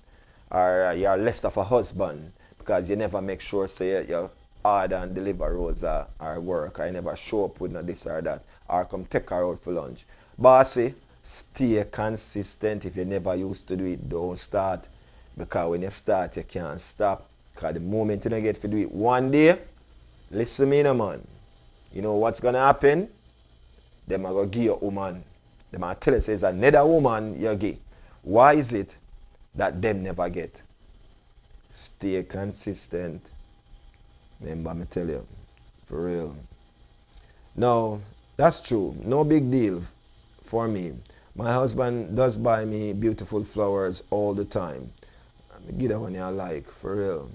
or you're less of a husband because you never make sure say you're order and deliver rose or work, or you never show up with no this or that, or come take her out for lunch. Bossy, stay consistent. If you never used to do it, don't start, because when you start you can't stop, because the moment you don't get to do it one day, listen to me now, man, you know what's gonna happen? Them are gonna give you a woman. Them are tell you say it's another woman you give. Why is it that them never get? Stay consistent. Remember me tell you, for real. No, that's true. No big deal for me. My husband does buy me beautiful flowers all the time. I give that one you like, for real.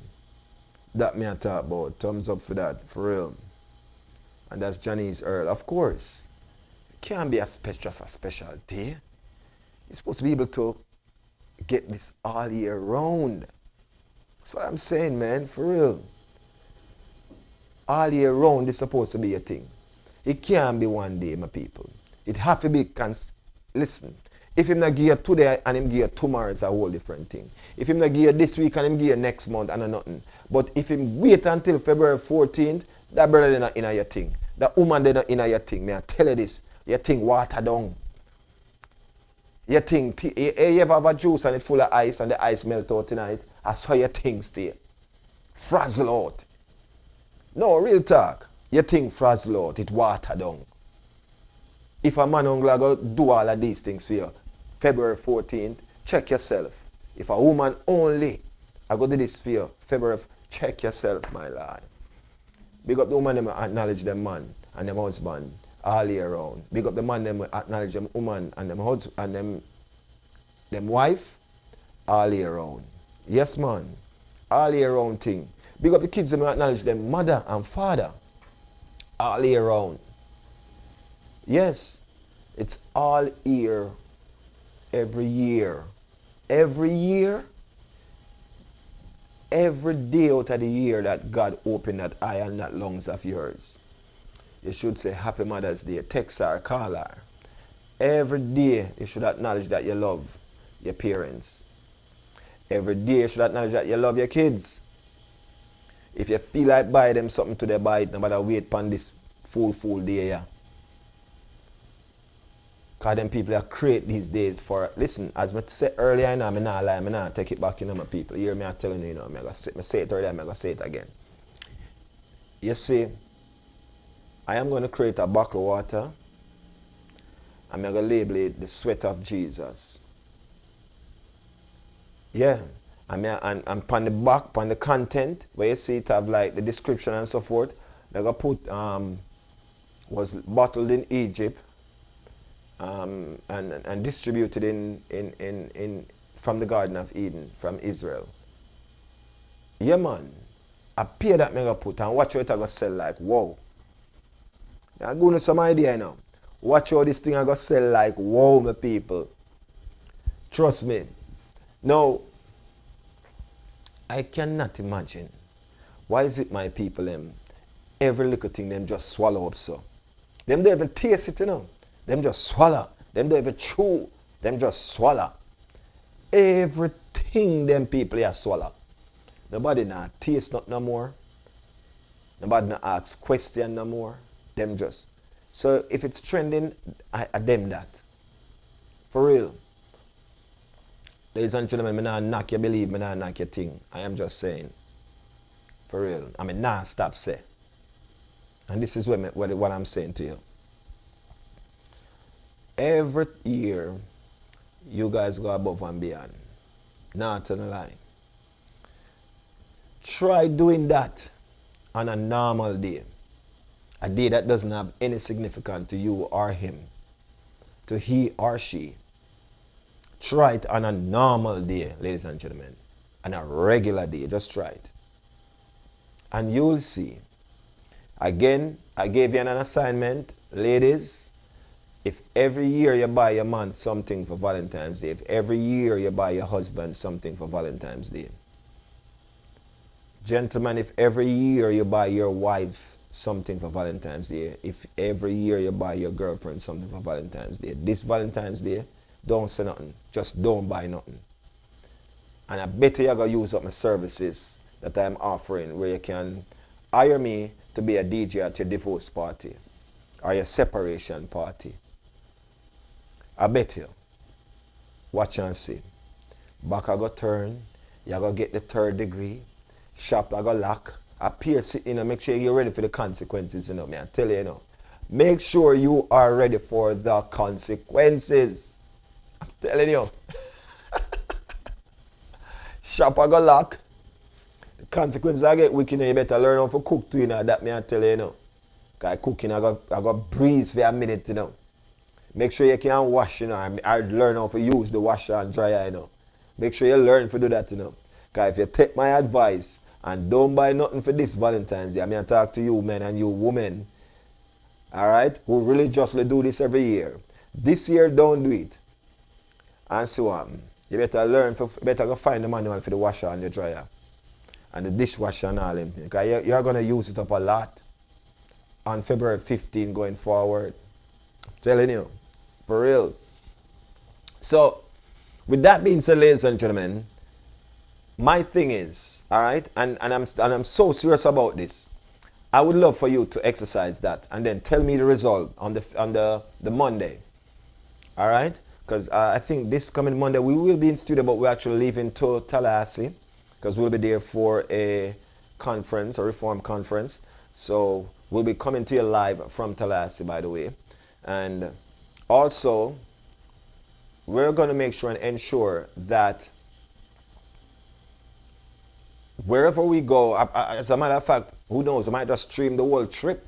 That me I talk about. Thumbs up for that, for real. And that's Johnny's Earl, of course. It can't be just a special day. You're supposed to be able to get this all year round. That's what I'm saying, man, for real. All year round is supposed to be a thing. It can't be one day, my people. It have to be listen. If him not give you today and him give you tomorrow, it's a whole different thing. If him not give you this week and him give you next month and nothing. But if him wait until February 14th, that brother they not in your thing. That woman they not in your thing. May I tell you this? Your thing water down. Your thing, you ever have a juice and it's full of ice and the ice melt out tonight? I saw your thing stay. Frazzle out. No, real talk. Your thing frazzle out. It water down. If a man hungry go do all of these things for you, February 14th, check yourself. If a woman only I go do this for you, February, check yourself, my lord. Big up the woman them acknowledge them man and them husband all year round. Big up the man them acknowledge them woman and them husband and them wife all year round. Yes, man. All year round thing. Big up the kids them acknowledge them mother and father all year round. Yes, it's all year, every year. Every year, every day out of the year that God opened that eye and that lungs of yours. You should say Happy Mother's Day, text her, call her. Every day you should acknowledge that you love your parents. Every day you should acknowledge that you love your kids. If you feel like buy them something to buy it, no matter wait upon this full day. Yeah. Because them people are create these days for, listen, as I said earlier, I'm not lie, I'm not take it back, you know, my people. You hear me, I'm telling you, you know, I say it earlier, I'm going to say it again. You see, I am going to create a bottle of water. I'm going to label it the sweat of Jesus. Yeah. And on the back, on the content, where you see it have like the description and so forth, I'm going to put, was bottled in Egypt. And distributed from the Garden of Eden, from Israel. Yeah, man. I pay that mega put and watch how it I go sell like, wow. I'm going to some idea now. Watch how this thing I go sell like, wow, my people. Trust me. Now, I cannot imagine. Why is it my people, every little thing them just swallow up so? Them don't even taste it, you know. Them just swallow. Them don't even chew. Them just swallow. Everything thing them people here swallow. Nobody not taste not no more. Nobody not ask question no more. Them just. So if it's trending, I them that. For real. Ladies and gentlemen, me not knock your believe, me not knock your thing. I am just saying. For real. I mean, nah, stop say. And this is what I'm saying to you. Every year, you guys go above and beyond. Not on the line. Try doing that on a normal day. A day that doesn't have any significance to you or him. To he or she. Try it on a normal day, ladies and gentlemen. On a regular day. Just try it. And you'll see. Again, I gave you an assignment. Ladies, if every year you buy your man something for Valentine's Day, if every year you buy your husband something for Valentine's Day. Gentlemen, if every year you buy your wife something for Valentine's Day, if every year you buy your girlfriend something for Valentine's Day, this Valentine's Day, don't say nothing. Just don't buy nothing. And I bet you're going to use up my services that I'm offering where you can hire me to be a DJ at your divorce party or your separation party. I bet you. Watch and see. Back I go turn. You go get the 3rd degree. Shop I go lock. Appear sitting and make sure you're ready for the consequences. You know, me I tell you, you know. Make sure you are ready for the consequences. I'm telling you. Shop I go lock. The consequences I get wicked, you better learn how to cook too, you know. That me I tell you, you know. Because cooking I got breeze for a minute, you know. Make sure you can wash, you know. I learn how to use the washer and dryer, you know. Make sure you learn to do that, you know. Because if you take my advice and don't buy nothing for this Valentine's Day, I mean, I talk to you men and you women, all right, who religiously do this every year. This year, don't do it. And so on. You better learn, better go find the manual for the washer and the dryer and the dishwasher and all them. Because you're going to use it up a lot on February 15 going forward. I'm telling you. For real. So, with that being said, ladies and gentlemen, my thing is, all right, and I'm so serious about this. I would love for you to exercise that and then tell me the result on the Monday. All right? Because I think this coming Monday we will be in studio, but we're actually leaving to Tallahassee because we'll be there for a conference, a reform conference. So we'll be coming to you live from Tallahassee, by the way. And also, we're going to make sure and ensure that wherever we go, as a matter of fact, who knows, I might just stream the whole trip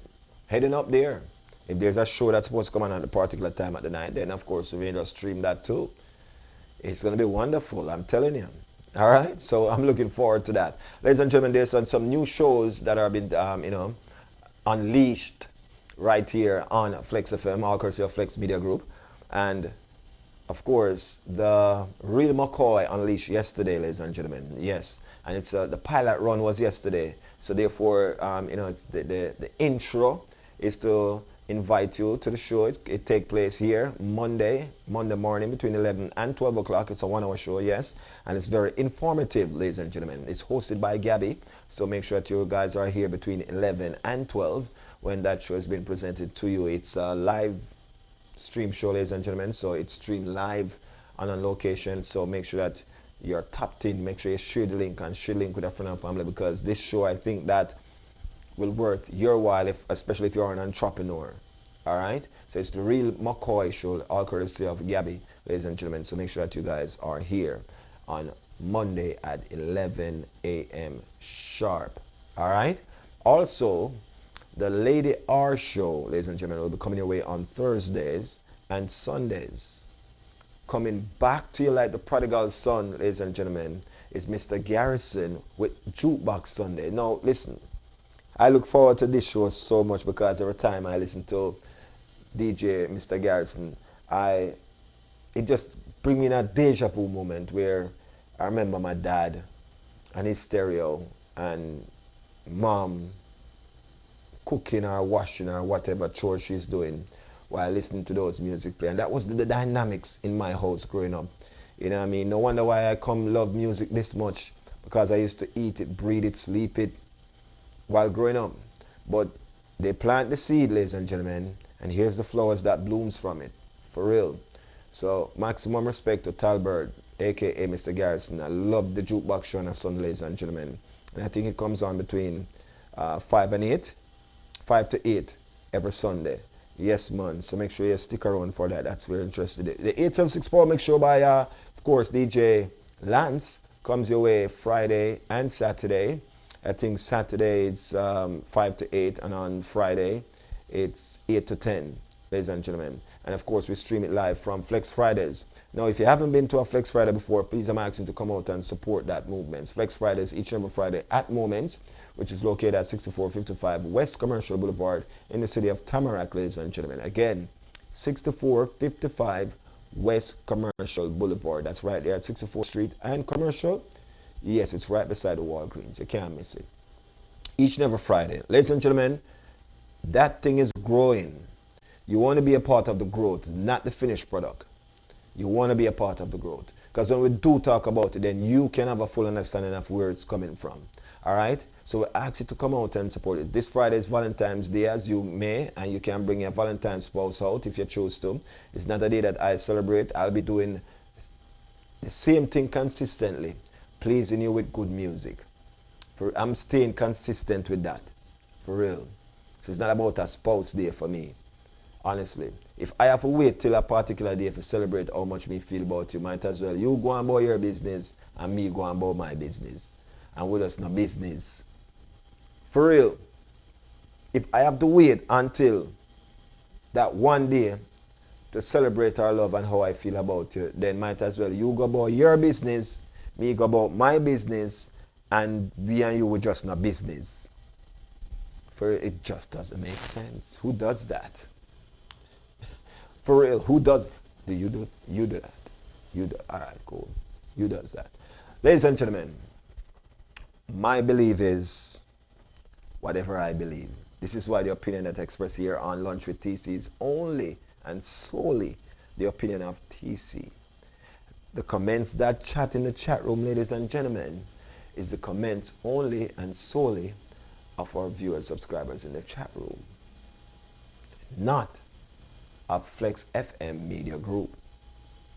heading up there. If there's a show that's supposed to come on at a particular time at the night, then of course we may just stream that too. It's going to be wonderful, I'm telling you. All right, so I'm looking forward to that. Ladies and gentlemen, there's some new shows that are being, unleashed right here on Flexx FM, all courtesy of Flexx Media Group. And of course, the Real McCoy unleashed yesterday, ladies and gentlemen. Yes, and it's the pilot run was yesterday. So therefore, it's the intro is to invite you to the show. It takes place here Monday morning between 11 and 12 o'clock. It's a 1-hour show, yes, and it's very informative, ladies and gentlemen. It's hosted by Gabby, so make sure that you guys are here between 11 and 12 when that show is being presented to you. It's a live stream show, ladies and gentlemen, so it's streamed live on a location, so make sure that you're tapped in. Make sure you share the link and share the link with a friend and family, because this show, I think that will worth your while, especially if you're an entrepreneur. All right, so it's the Real McCoy show, all courtesy of Gabby, ladies and gentlemen. So make sure that you guys are here on Monday at 11 a.m. sharp. All right, also the Lady R show, ladies and gentlemen, will be coming your way on Thursdays and Sundays. Coming back to you like the prodigal son, ladies and gentlemen, is Mr. Garrison with Jukebox Sunday. Now listen, I look forward to this show so much because every time I listen to DJ Mr. Garrison, it just brings me in a deja vu moment where I remember my dad and his stereo and mom cooking or washing or whatever chore she's doing while listening to those music play. And that was the dynamics in my house growing up. You know what I mean? No wonder why I come love music this much, because I used to eat it, breathe it, sleep it while growing up. But they plant the seed, ladies and gentlemen, and here's the flowers that blooms from it, for real. So maximum respect to Talbert, aka Mr. Garrison. I love the jukebox show on a Sunday, ladies and gentlemen. And I think it comes on between 5 and 8, 5 to 8 every Sunday. Yes, man. So make sure you stick around for that. That's very interesting. The 8764 make sure by, of course, DJ Lance comes your way Friday and Saturday. I think Saturday it's 5 to 8, and on Friday it's 8 to 10, ladies and gentlemen. And of course we stream it live from Flexx Fridays. Now if you haven't been to a Flexx Friday before, please I'm asking you to come out and support that movement. Flexx Fridays each and every Friday at Moments, which is located at 6455 West Commercial Boulevard in the city of Tamarack, ladies and gentlemen. Again, 6455 West Commercial Boulevard. That's right there at 64th Street and Commercial. Yes, it's right beside the Walgreens. You can't miss it. Each and every Friday. Ladies and gentlemen, that thing is growing. You want to be a part of the growth, not the finished product. You want to be a part of the growth. Because when we do talk about it, then you can have a full understanding of where it's coming from. All right? So we ask you to come out and support it. This Friday is Valentine's Day, as you may, and you can bring your Valentine's spouse out if you choose to. It's not a day that I celebrate. I'll be doing the same thing consistently, pleasing you with good music. I'm staying consistent with that, for real. So it's not about a spouse day for me, honestly. If I have to wait till a particular day to celebrate how much me feel about you, might as well you go on about your business and me go on about my business. And we just no business. For real. If I have to wait until that one day to celebrate our love and how I feel about you, then might as well you go about your business, me go about my business, and we and you were just no business. For it just doesn't make sense. Who does that? For real, who does? Do you do? You do that. You do. All right, cool. You does that. Ladies and gentlemen, my belief is whatever I believe. This is why the opinion that I express here on Lunch with TC is only and solely the opinion of TC. The comments that chat in the chat room, ladies and gentlemen, is the comments only and solely of our viewers, subscribers in the chat room, not of Flexx FM Media Group.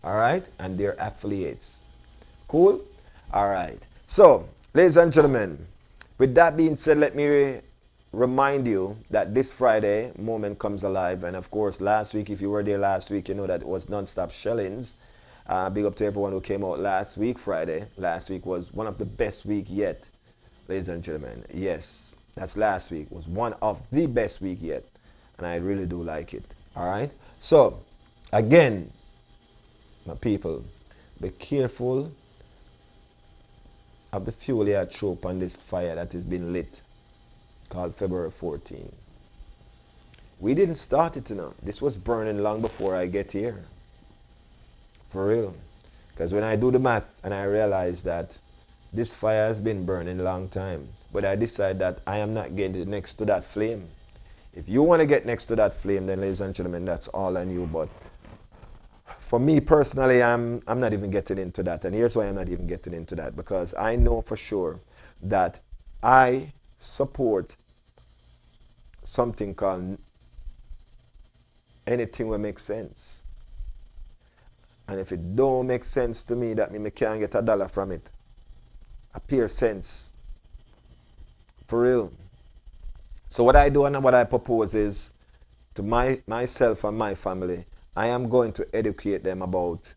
All right? And their affiliates. Cool? All right. So, ladies and gentlemen, with that being said, let me remind you that this Friday, Moment comes alive. And of course, last week, if you were there last week, you know that it was non-stop shellings. Big up to everyone who came out last week, Friday. Last week was one of the best week yet, ladies and gentlemen. Yes, that's last week. It was one of the best week yet. And I really do like it. All right? So, again, my people, be careful of the fuel you throw upon this fire that has been lit, called February 14. We didn't start it, you know. This was burning long before I get here. For real. Because when I do the math and I realize that this fire has been burning a long time, but I decide that I am not getting next to that flame. If you want to get next to that flame, then ladies and gentlemen, that's all on you. But for me personally, I'm not even getting into that. And here's why I'm not even getting into that. Because I know for sure that I support something called anything that makes sense. And if it don't make sense to me, that means I can't get $1 from it. A pure sense. For real. So what I do and what I propose is to myself and my family, I am going to educate them about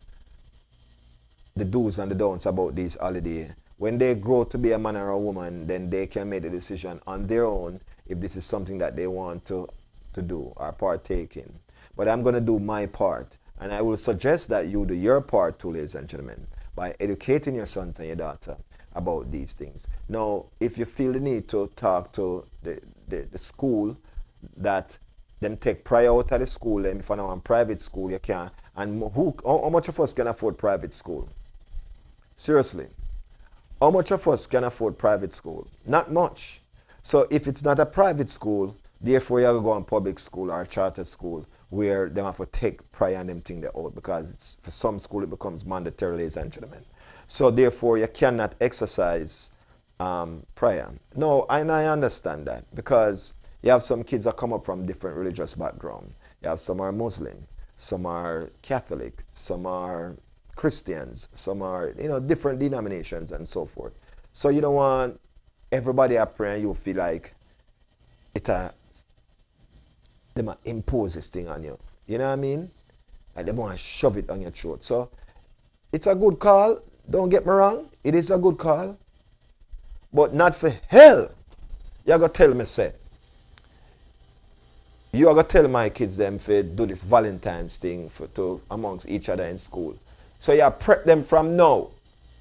the do's and the don'ts about this holiday. When they grow to be a man or a woman, then they can make the decision on their own if this is something that they want to do or partake in. But I'm going to do my part. And I will suggest that you do your part too, ladies and gentlemen, by educating your sons and your daughter about these things. Now, if you feel the need to talk to the school, that then take priority of the school, and if I know I'm private school, you can. And how much of us can afford private school? Seriously. How much of us can afford private school? Not much. So if it's not a private school, therefore you have to go on public school or charter school, where they have to take prayer and them thing they out, because it's, for some school it becomes mandatory, ladies and gentlemen. So therefore you cannot exercise prayer. No, and I understand that, because you have some kids that come up from different religious background. You have some are Muslim, some are Catholic, some are Christians, some are, different denominations and so forth. So you don't want everybody up praying you feel like they might impose this thing on you. You know what I mean? Like they want to shove it on your throat. So it's a good call. Don't get me wrong. It is a good call. But not for hell. You gotta tell me, say, you gotta tell my kids them to do this Valentine's thing amongst each other in school. So you prep them from now.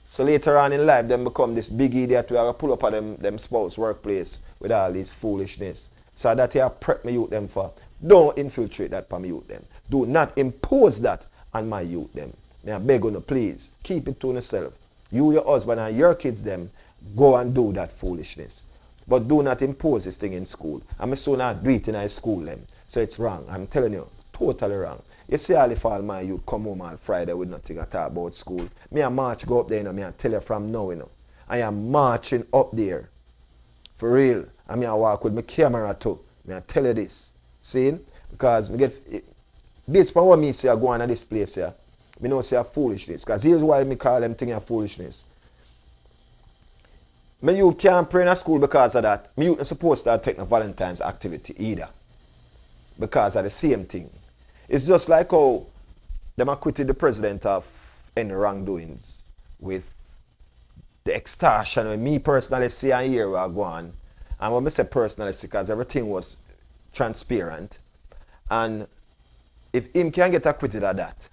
So later on in life, them become this big idiot who are pull up at them spouse workplace with all this foolishness. So that you prep my youth them for. Don't infiltrate that for my youth them. Do not impose that on my youth them. May I beg you, please, keep it to yourself. You, your husband, and your kids them, go and do that foolishness. But do not impose this thing in school. I'm so not do it in high school them. So it's wrong. I'm telling you, totally wrong. You see all my youth come home on Friday with nothing at all about school. Me and march go up there, me and tell you from now, I am marching up there. For real. I mean I walk with my camera too. Me I tell you this. See? Because me get based on what me say I go on to this place here. Me know say a foolishness. Because here's why me call them thing a foolishness. Me youth can't pray in a school because of that. Me youth not supposed to take a Valentine's activity either. Because of the same thing. It's just like how them acquitted the president of any wrongdoings with the extortion. When me personally see and hear where I go on. And when I say personally, because everything was transparent. And if him can get acquitted of that,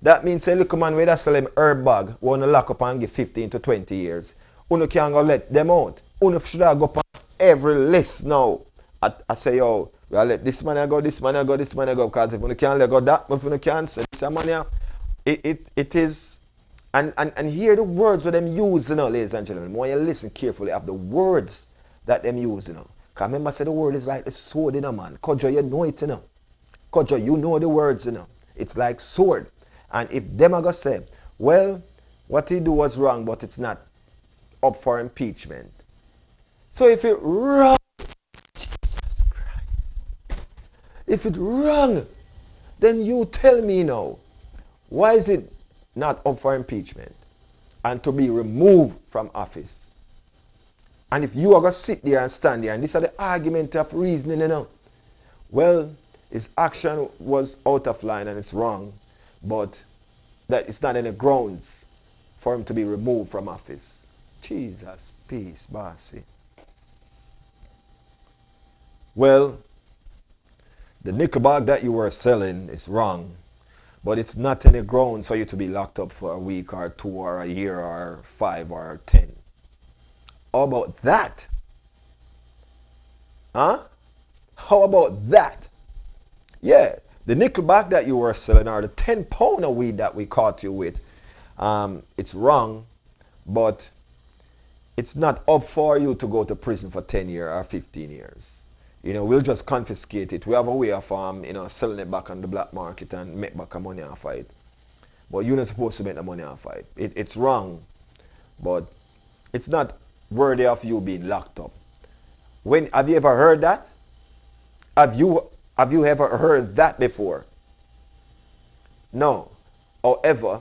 that means a little man where sell him herb bag, want to lock up and give 15 to 20 years. Uno can't go let them out. Uno should have go up on every list now. I say, yo, well, let this man go, this man go, this man go. Because if you can't let go that, if you can't say this man, it is. And hear the words that them use, ladies and gentlemen. When you listen carefully of the words that them use, Because remember, I said the word is like the sword, man. Kodjo, you know it, Kodjo, you know the words, It's like sword. And if them are going to say, well, what he do was wrong, but it's not up for impeachment. So if it wrong, Jesus Christ. If it wrong, then you tell me now, why is it not up for impeachment and to be removed from office? And if you are going to sit there and stand there, and this is the argument of reasoning, well, his action was out of line and it's wrong, but that it's not any grounds for him to be removed from office. Jesus, peace, bossy. Well, the nickel bag that you were selling is wrong, but it's not any grounds for you to be locked up for a week or 2 or a year or 5 or 10. How about that? Huh? How about that? Yeah, the nickel bag that you were selling or the 10 pound of weed that we caught you with, it's wrong, but it's not up for you to go to prison for 10 years or 15 years. We'll just confiscate it. We have a way of selling it back on the black market and make back the money off of it. But you're not supposed to make the money off of it. It's wrong, but it's not worthy of you being locked up. Have you ever heard that? Have you ever heard that before? No. However,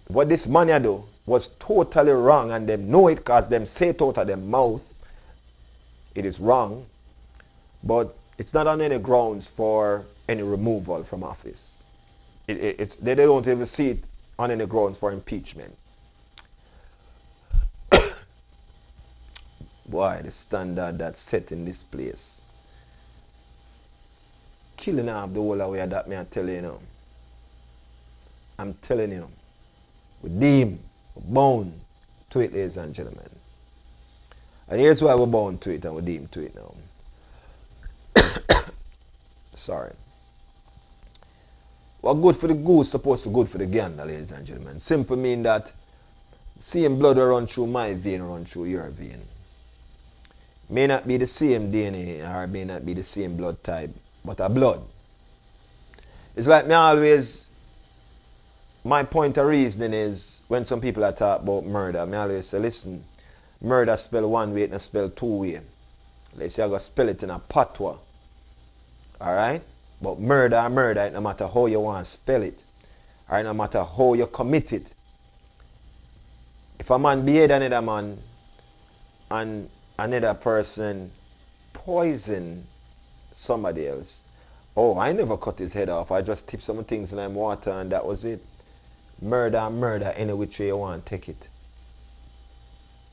what this man do was totally wrong, and them know it because them say it out of their mouth. It is wrong, but it's not on any grounds for any removal from office. They don't even see it on any grounds for impeachment. Boy, the standard that's set in this place. Killing off the whole way that me I tell you. I'm telling you. We deem, we're bound to it, ladies and gentlemen. And here's why we're bound to it and we deem to it now. Sorry. What good for the goose supposed to good for the gander, ladies and gentlemen. Simple mean that same blood will run through my vein, run through your vein. May not be the same DNA or may not be the same blood type, but a blood. It's like me always, my point of reasoning is when some people are talk about murder, me always say, listen, murder spell one way, not spell two way. Let's say I go spell it in a patois. Alright? But murder, it no matter how you want to spell it. Alright, no matter how you commit it. If a man behead another man and another person poison somebody else, oh, I never cut his head off. I just tipped some things in water and that was it. Murder, any which way you want to take it.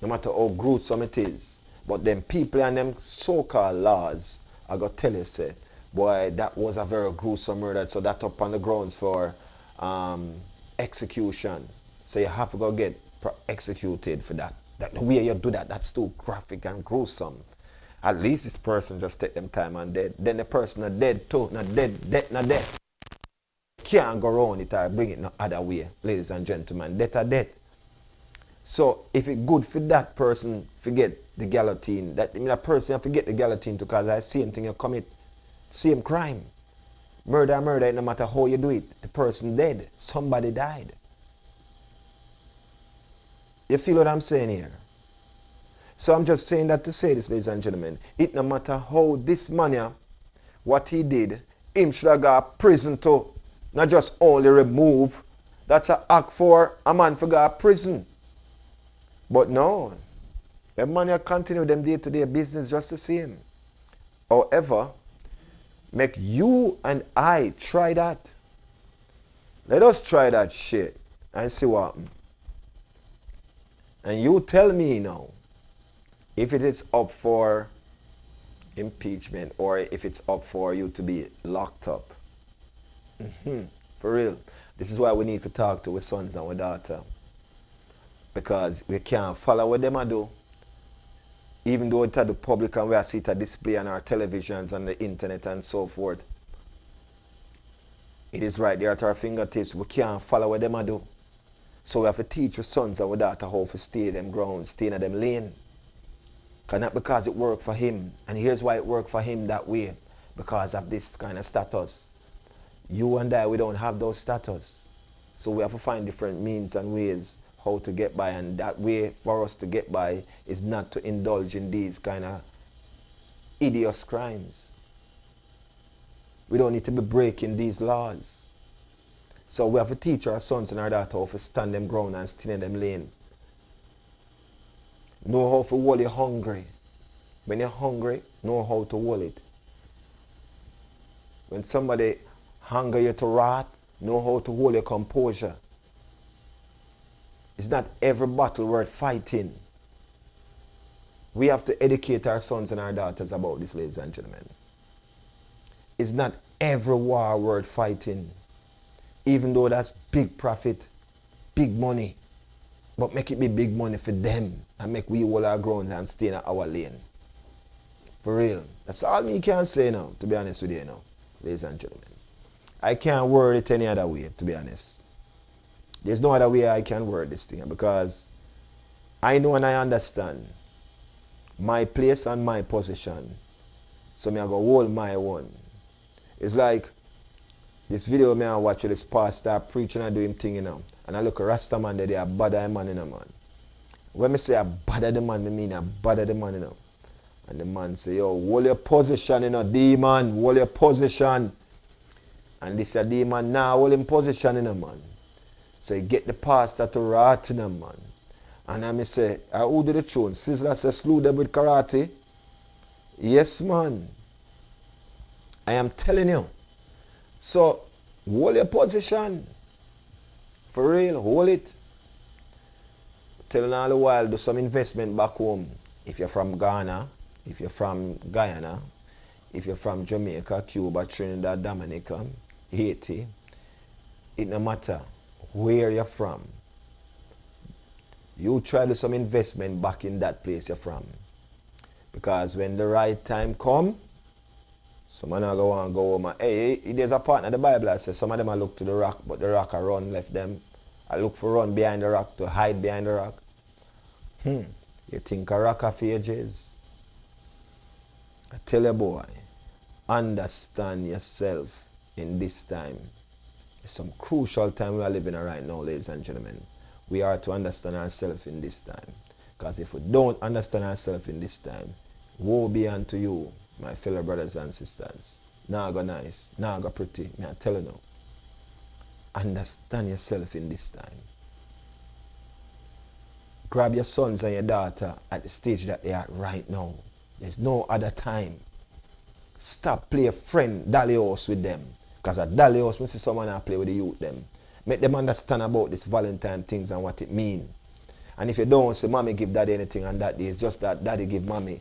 No matter how gruesome it is. But them people and them so-called laws, I got to tell you, say, boy, that was a very gruesome murder. So that up on the grounds for execution. So you have to go get executed for that. The way you do that, that's too graphic and gruesome. At least this person just take them time and dead. Then the person are dead too. Not dead. Can't go around it or bring it no other way, ladies and gentlemen. Death are death. So if it's good for that person, forget the guillotine. That person forget the guillotine too, because I same thing you commit, same crime. Murder, no matter how you do it. The person dead. Somebody died. You feel what I'm saying here? So I'm just saying that to say this, ladies and gentlemen. It no matter how this man, what he did, him should have got prison too. Not just only remove. That's an act for a man for got prison. But no. The man continue them day-to-day business just the same. However, make you and I try that. Let us try that shit and see what happens. And you tell me now if it is up for impeachment or if it's up for you to be locked up. For real. This is why we need to talk to our sons and our daughter. Because we can't follow what them do. Even though it's at the public and we see it a display on our televisions and the internet and so forth. It is right there at our fingertips. We can't follow what them do. So we have to teach our sons and our daughter how to stay them ground, stay in them lane. Not because it worked for him. And here's why it worked for him that way. Because of this kind of status. You and I, we don't have those status. So we have to find different means and ways how to get by. And that way for us to get by is not to indulge in these kind of hideous crimes. We don't need to be breaking these laws. So we have to teach our sons and our daughters how to stand them ground and stay in them lane. Know how to hold you hungry. When you're hungry, know how to hold it. When somebody hunger you to wrath, know how to hold your composure. It's not every battle worth fighting. We have to educate our sons and our daughters about this, ladies and gentlemen. It's not every war worth fighting. Even though that's big profit, big money. But make it be big money for them and make we hold our ground and stay in our lane. For real. That's all me can say now, to be honest with you now, ladies and gentlemen. I can't word it any other way, to be honest. There's no other way I can word this thing because I know and I understand my place and my position. So me I go hold my one. It's like this video me I watch this pastor preaching and do him thing, you know. And I look at Rasta man there, they are bother man, you know, man. When me say I bother the man, I mean I bother the man, you know. And the man say, yo, hold your position, you know, demon, hold your position. And this a demon now, hold him position, you know, man. So you get the pastor to rat in them, man. And I me say, who do the throne? Sizzler say, slew them with karate. Yes, man. I am telling you. So, hold your position. For real, hold it. Telling all the while, do some investment back home. If you're from Ghana, if you're from Guyana, if you're from Jamaica, Cuba, Trinidad, Dominica, Haiti, it no matter where you're from. You try to do some investment back in that place you're from. Because when the right time come, some man go on go home. Hey, there's a part in the Bible that says some of them I look to the rock, but the rock I run left them. I look for run behind the rock to hide behind the rock. You think a rock of ages? I tell you boy, understand yourself in this time. It's some crucial time we are living in right now, ladies and gentlemen. We are to understand ourselves in this time. Because if we don't understand ourselves in this time, woe be unto you, my fellow brothers and sisters. Now go nice, now go pretty. Me I tell you now. Understand yourself in this time. Grab your sons and your daughter at the stage that they are right now. There's no other time. Stop play friend dolly house with them. Because at dolly house, I see someone I play with the youth them. Make them understand about this Valentine things and what it mean. And if you don't say mommy give daddy anything on that day, it's just that daddy give mommy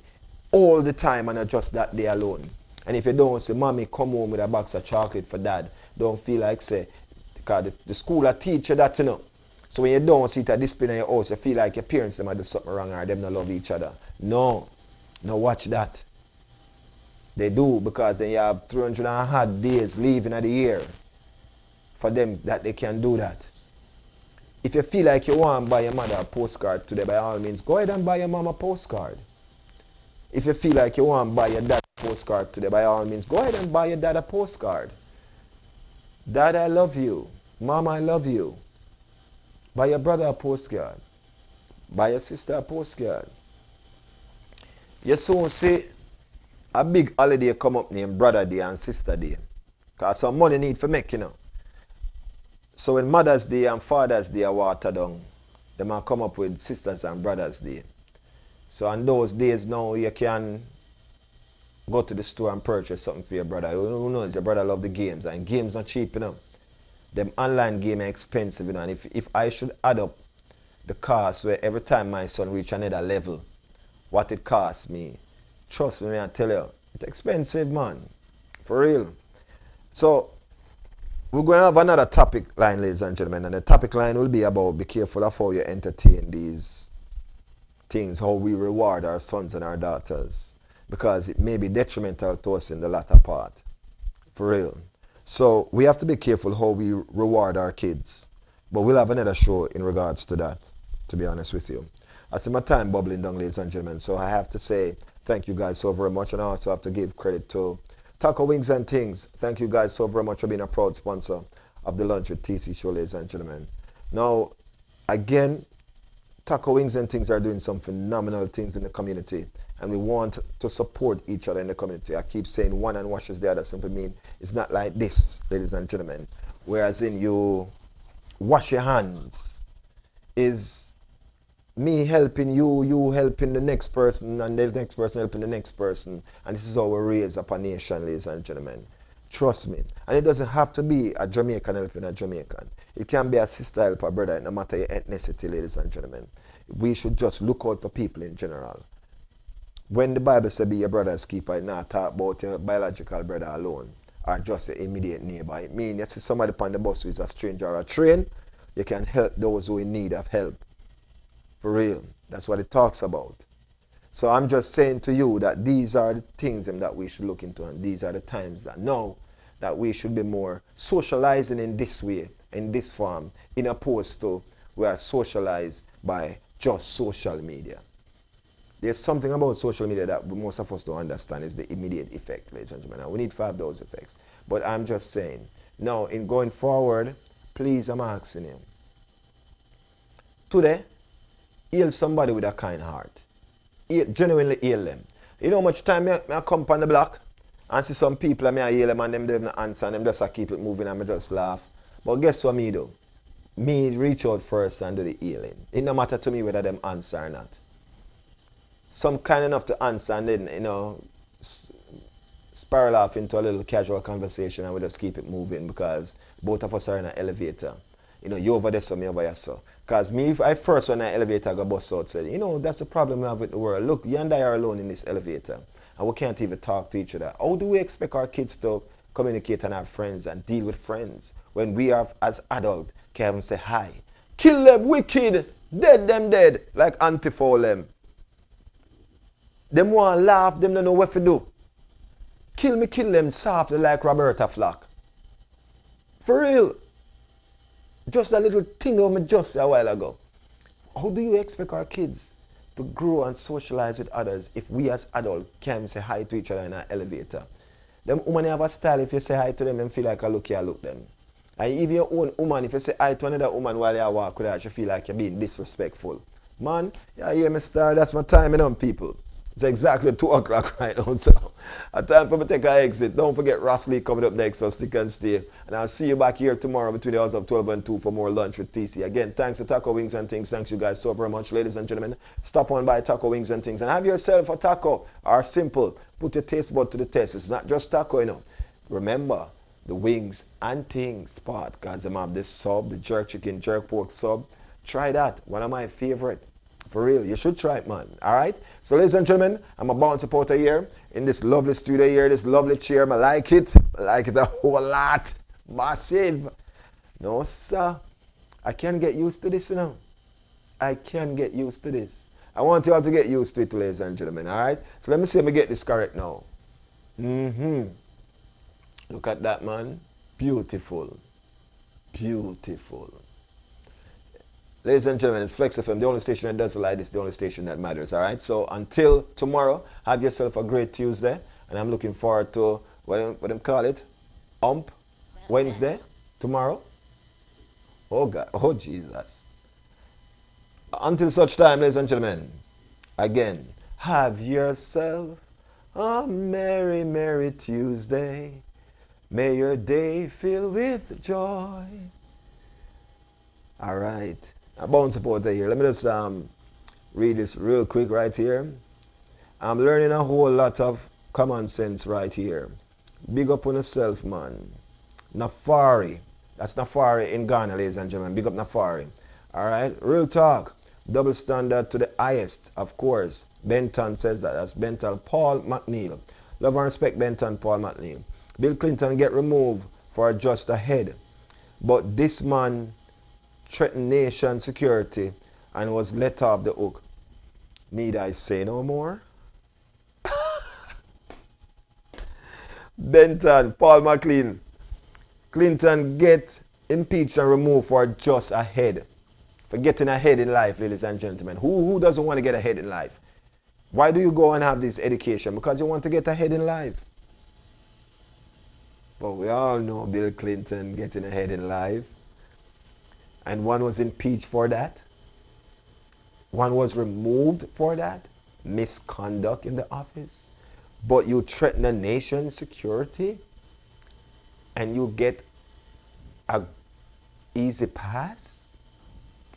all the time and not just that day alone. And if you don't say mommy come home with a box of chocolate for dad, don't feel like say, because the school will teach you that, you know. So when you don't see it a discipline in your house, you feel like your parents them do something wrong or them not love each other. No. No, watch that. They do, because then you have 300 hard days leaving of the year for them that they can do that. If you feel like you want to buy your mother a postcard today, by all means, go ahead and buy your mama a postcard. If you feel like you want to buy your dad a postcard today, by all means, go ahead and buy your dad a postcard. Dad, I love you. Mom, I love you. Buy your brother a postcard. Buy your sister a postcard. You soon see a big holiday come up named Brother Day and Sister Day. Because some money need for make, you know. So when Mother's Day and Father's Day are watered down, they might come up with Sisters and Brothers Day. So on those days now, you can go to the store and purchase something for your brother. Who knows, your brother love the games, and games are cheap, you know. Them online games are expensive, you know. And if I should add up the cost where every time my son reach another level, what it costs me, trust me, I tell you, it's expensive, man. For real. So we're going to have another topic line, ladies and gentlemen, and the topic line will be about be careful of how you entertain these things, how we reward our sons and our daughters, because it may be detrimental to us in the latter part. For real. So we have to be careful how we reward our kids. But we'll have another show in regards to that, to be honest with you. I see my time bubbling down, ladies and gentlemen, so I have to say thank you guys so very much, and I also have to give credit to Taco Wings and Things. Thank you guys so very much for being a proud sponsor of the Lunch with TC show, ladies and gentlemen. Now, again, Taco Wings and Things are doing some phenomenal things in the community, and we want to support each other in the community. I keep saying one hand washes the other, simply mean it's not like this, ladies and gentlemen. Whereas in you wash your hands is me helping you, you helping the next person, and the next person helping the next person. And this is how we raise up a nation, ladies and gentlemen. Trust me. And it doesn't have to be a Jamaican helping a Jamaican. It can be a sister help a brother, no matter your ethnicity, ladies and gentlemen. We should just look out for people in general. When the Bible says be your brother's keeper, it not talk about your biological brother alone or just your immediate neighbor. It means you see somebody upon the bus who is a stranger or a train, you can help those who are in need of help. For real. That's what it talks about. So I'm just saying to you that these are the things that we should look into, and these are the times that now that we should be more socializing in this way, in this form, in opposed to we are socialized by just social media. There's something about social media that most of us don't understand is the immediate effect, ladies and gentlemen. We need to have those effects. But I'm just saying, now in going forward, please, I'm asking you, today, heal somebody with a kind heart. Genuinely heal them. You know how much time I come on the block and see some people and I heal them and them don't even answer and them just keep it moving and I just laugh. But guess what me do? Me reach out first and do the healing. It no matter to me whether them answer or not. Some kind enough to answer and then, you know, spiral off into a little casual conversation and we just keep it moving because both of us are in an elevator. You know, you over there, so me over here, so. Because me, if I first when an elevator go bust out, said, you know, that's the problem we have with the world. Look, you and I are alone in this elevator, and we can't even talk to each other. How do we expect our kids to communicate and have friends and deal with friends when we are, as adults, can't even say hi? Kill them, wicked, dead them dead, like Antifa them. Them want to laugh, them don't know what to do. Kill me, kill them softly like Roberta Flack. For real. Just a little thing of me just a while ago. How do you expect our kids to grow and socialize with others if we as adults can't say hi to each other in an elevator? Them women have a style. If you say hi to them, them feel like I look them. And even your own woman, if you say hi to another woman while you walk with her, she feel like you're being disrespectful. Man, you hear me, star? That's my time, people. It's exactly 2 o'clock right now, so a time for me to take an exit. Don't forget Ross Lee coming up next, so stick and stay. And I'll see you back here tomorrow between the hours of 12 and 2 for more lunch with TC. Again, thanks to Taco Wings and Things. Thanks you guys so very much, ladies and gentlemen. Stop on by Taco Wings and Things and have yourself a taco or simple. Put your taste bud to the test. It's not just taco, Remember, the wings and things part, because them have this sub, the jerk chicken, jerk pork sub. Try that. One of my favorite. For real, you should try it, man. All right? So, ladies and gentlemen, I'm a bounce supporter here in this lovely studio here, this lovely chair. I like it. I like it a whole lot. Massive. No, sir. I can't get used to this, I can get used to this. I want you all to get used to it, ladies and gentlemen. All right? So, let me see if I get this correct now. Look at that, man. Beautiful. Beautiful. Ladies and gentlemen, it's Flexx FM, the only station that does like this, the only station that matters, all right? So until tomorrow, have yourself a great Tuesday, and I'm looking forward to, what them call it? Wednesday? Tomorrow? Oh, God. Oh, Jesus. Until such time, ladies and gentlemen, again, have yourself a merry, merry Tuesday. May your day fill with joy. All right. A bounce supporter here. Let me just read this real quick right here. I'm learning a whole lot of common sense right here. Big up on yourself, man. Nafari. That's Nafari in Ghana, ladies and gentlemen. Big up Nafari. All right. Real talk. Double standard to the highest, of course. Benton says that. That's Benton Paul McNeil. Love and respect, Benton Paul McNeil. Bill Clinton get removed for just a head. But this man threatened nation security and was let off the hook. Need I say no more? Benton, Paul McLean. Clinton get impeached and removed for just a head. For getting ahead in life, ladies and gentlemen. Who doesn't want to get ahead in life? Why do you go and have this education? Because you want to get ahead in life. But we all know Bill Clinton getting ahead in life. And one was impeached for that. One was removed for that. Misconduct in the office. But you threaten a nation's security and you get a easy pass?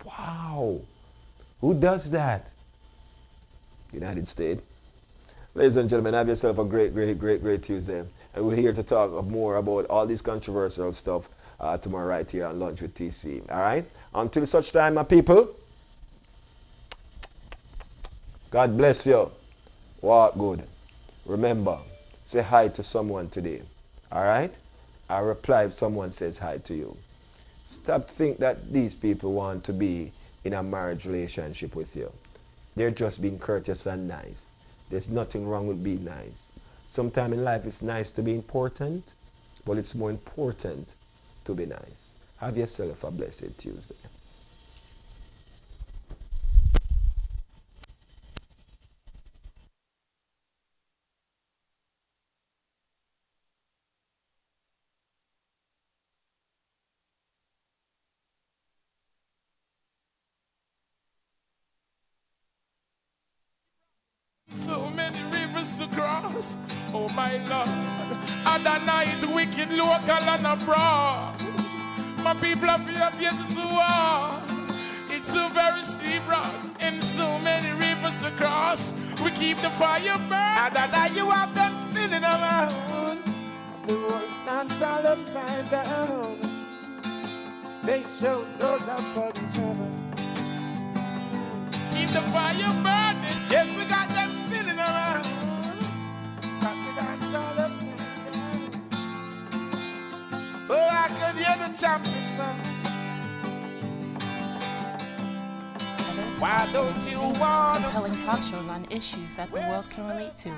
Wow. Who does that? United States. Ladies and gentlemen, have yourself a great Tuesday. And we're here to talk more about all this controversial stuff tomorrow right here on Lunch with TC. All right? Until such time, my people, God bless you. Walk good. Remember, say hi to someone today. All right? I reply if someone says hi to you. Stop think that these people want to be in a marriage relationship with you. They're just being courteous and nice. There's nothing wrong with being nice. Sometimes in life it's nice to be important, but it's more important to be nice. Have yourself a blessed Tuesday. So many rivers to cross, oh my Lord. Other night, wicked local and abroad. My people have your faces to war. It's a very steep road, and so many rivers to cross. We keep the fire burning. Other night, you have them spinning around. The world dance all upside down. They show no love for each other. Keep the fire burning. Yes, we got them spinning around. Got the dance all upside down. Oh, I could hear the champion song. Why don't you want compelling talk shows on issues that the world can relate to.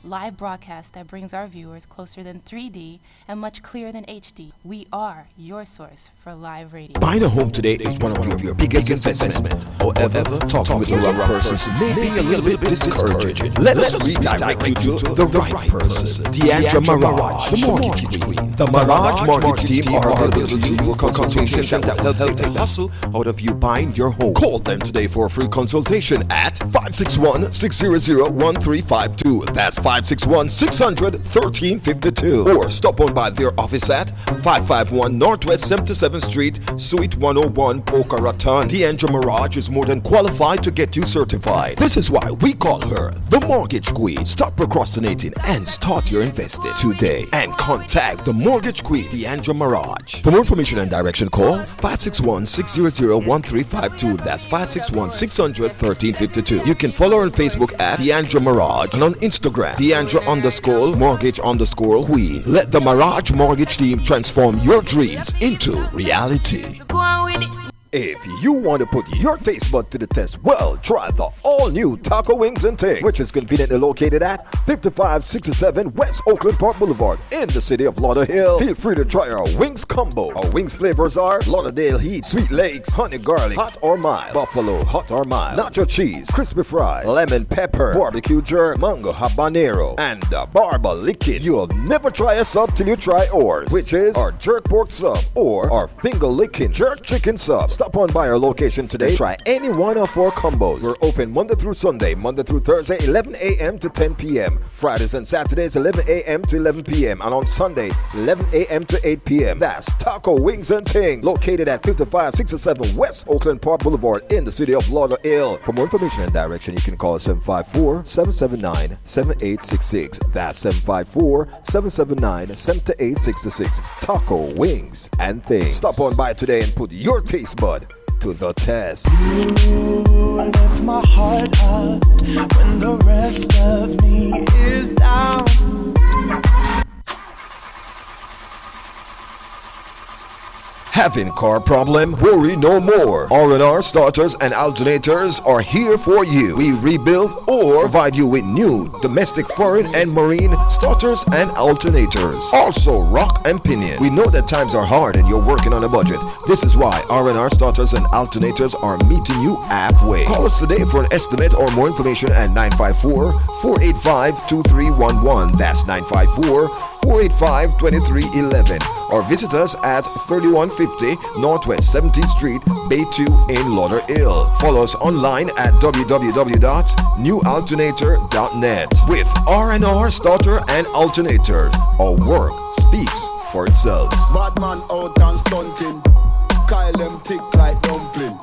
live broadcast that brings our viewers closer than 3D and much clearer than HD. We are your source for live radio. Buying a home today is one of your biggest investment. However, talking with the right person may be a little bit discouraging. Let us redirect you to the right person. Deandra Mirage, the mortgage queen. The Mirage mortgage team are available to you for consultation that will help take the hustle out of you buying your home. Call them today for a free consultation at 561-600-1352. That's 561-600-1352. Or stop on by their office at 551 Northwest 77th Street, Suite 101, Boca Raton. Deandra Mirage is more than qualified to get you certified. This is why we call her the Mortgage Queen. Stop procrastinating and start your investing today. And contact the Mortgage Queen, Deandra Mirage. For more information and direction, call 561-600-1352. That's 561-600-1352. You can follow her on Facebook at Deandra Mirage and on Instagram, Deandra_mortgage_queen. Let the Mirage Mortgage team transform your dreams into reality. If you want to put your taste bud to the test, well, try the all-new Taco Wings and Things, which is conveniently located at 5567 West Oakland Park Boulevard in the city of Lauderhill. Feel free to try our wings combo. Our wings flavors are Lauderdale Heat, Sweet Lakes, Honey Garlic, Hot or Mild, Buffalo, Hot or Mild, Nacho Cheese, Crispy Fry, Lemon Pepper, Barbecue Jerk, Mango Habanero, and Barba Liquid. You'll never try a sub till you try ours, which is our Jerk Pork Sub or our Finger Licking Jerk Chicken Sub. Stop on by our location today. Try any one of our combos. We're open Monday through Sunday, Monday through Thursday, 11 a.m. to 10 p.m. Fridays and Saturdays, 11 a.m. to 11 p.m. And on Sunday, 11 a.m. to 8 p.m. That's Taco Wings and Things, located at 5567 West Oakland Park Boulevard in the city of Lauderhill. For more information and direction, you can call 754-779-7866. That's 754-779-7866. Taco Wings and Things. Stop on by today and put your taste bud to the test. You lift my heart up when the rest of me is down. Having car problem? Worry no more. R&R starters and alternators are here for you. We rebuild or provide you with new domestic, foreign, and marine starters and alternators. Also, rock and pinion. We know that times are hard and you're working on a budget. This is why R&R starters and alternators are meeting you halfway. Call us today for an estimate or more information at 954-485-2311. That's 954-485-2311. Or visit us at 3150 Northwest 70th Street, Bay 2 in Lauderhill. Follow us online at www.newalternator.net. With R&R Starter and Alternator, our work speaks for itself. Bad man out and stunting. Kyle them tick like dumpling.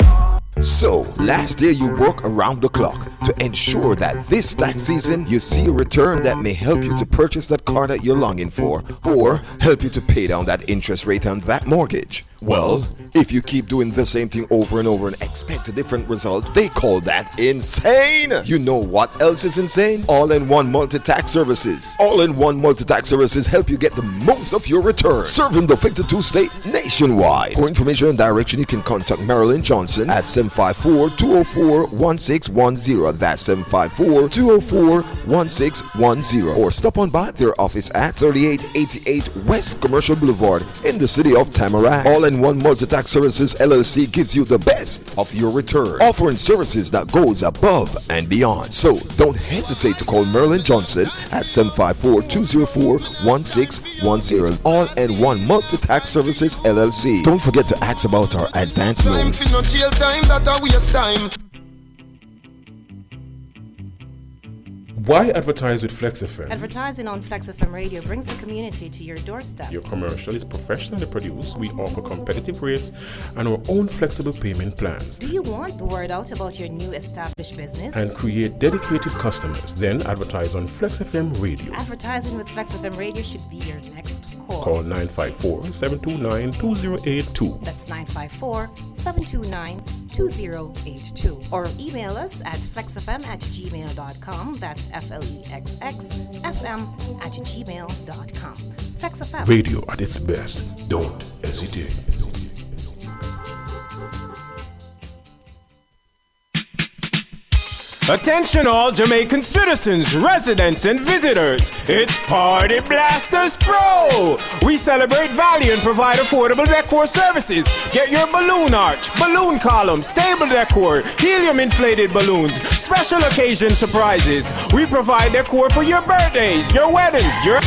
So, last year you worked around the clock to ensure that this tax season you see a return that may help you to purchase that car that you're longing for, or help you to pay down that interest rate on that mortgage. Well, if you keep doing the same thing over and over and expect a different result, they call that insane. You know what else is insane? All-in-one multi-tax services. All-in-one multi-tax services help you get the most of your return, serving the 52 state nationwide. For information and direction, you can contact Marilyn Johnson at 754-204-1610. That's 754-204-1610. Or stop on by their office at 3888 West Commercial Boulevard in the city of Tamarack. All-in-one multi-tax services LLC gives you the best of your return, offering services that goes above and beyond. So don't hesitate to call Marilyn Johnson at 754-204-1610. All-in-one multi-tax services LLC. Don't forget to ask about our advance loans. Why advertise with Flexx FM? Advertising on Flexx FM radio brings the community to your doorstep. Your commercial is professionally produced. We offer competitive rates and our own flexible payment plans. Do you want the word out about your new established business? And create dedicated customers. Then advertise on Flexx FM radio. Advertising with Flexx FM radio should be your next call. Call 954-729-2082. That's 954-729-2082. Or email us at flexfm@gmail.com. That's FLEXXFM@gmail.com. Flexx FM. Radio at its best. Don't hesitate. Attention all Jamaican citizens, residents and visitors. It's Party Blasters Pro. We celebrate value and provide affordable decor services. Get your balloon arch, balloon column, stable decor, helium inflated balloons, special occasion surprises. We provide decor for your birthdays, your weddings, your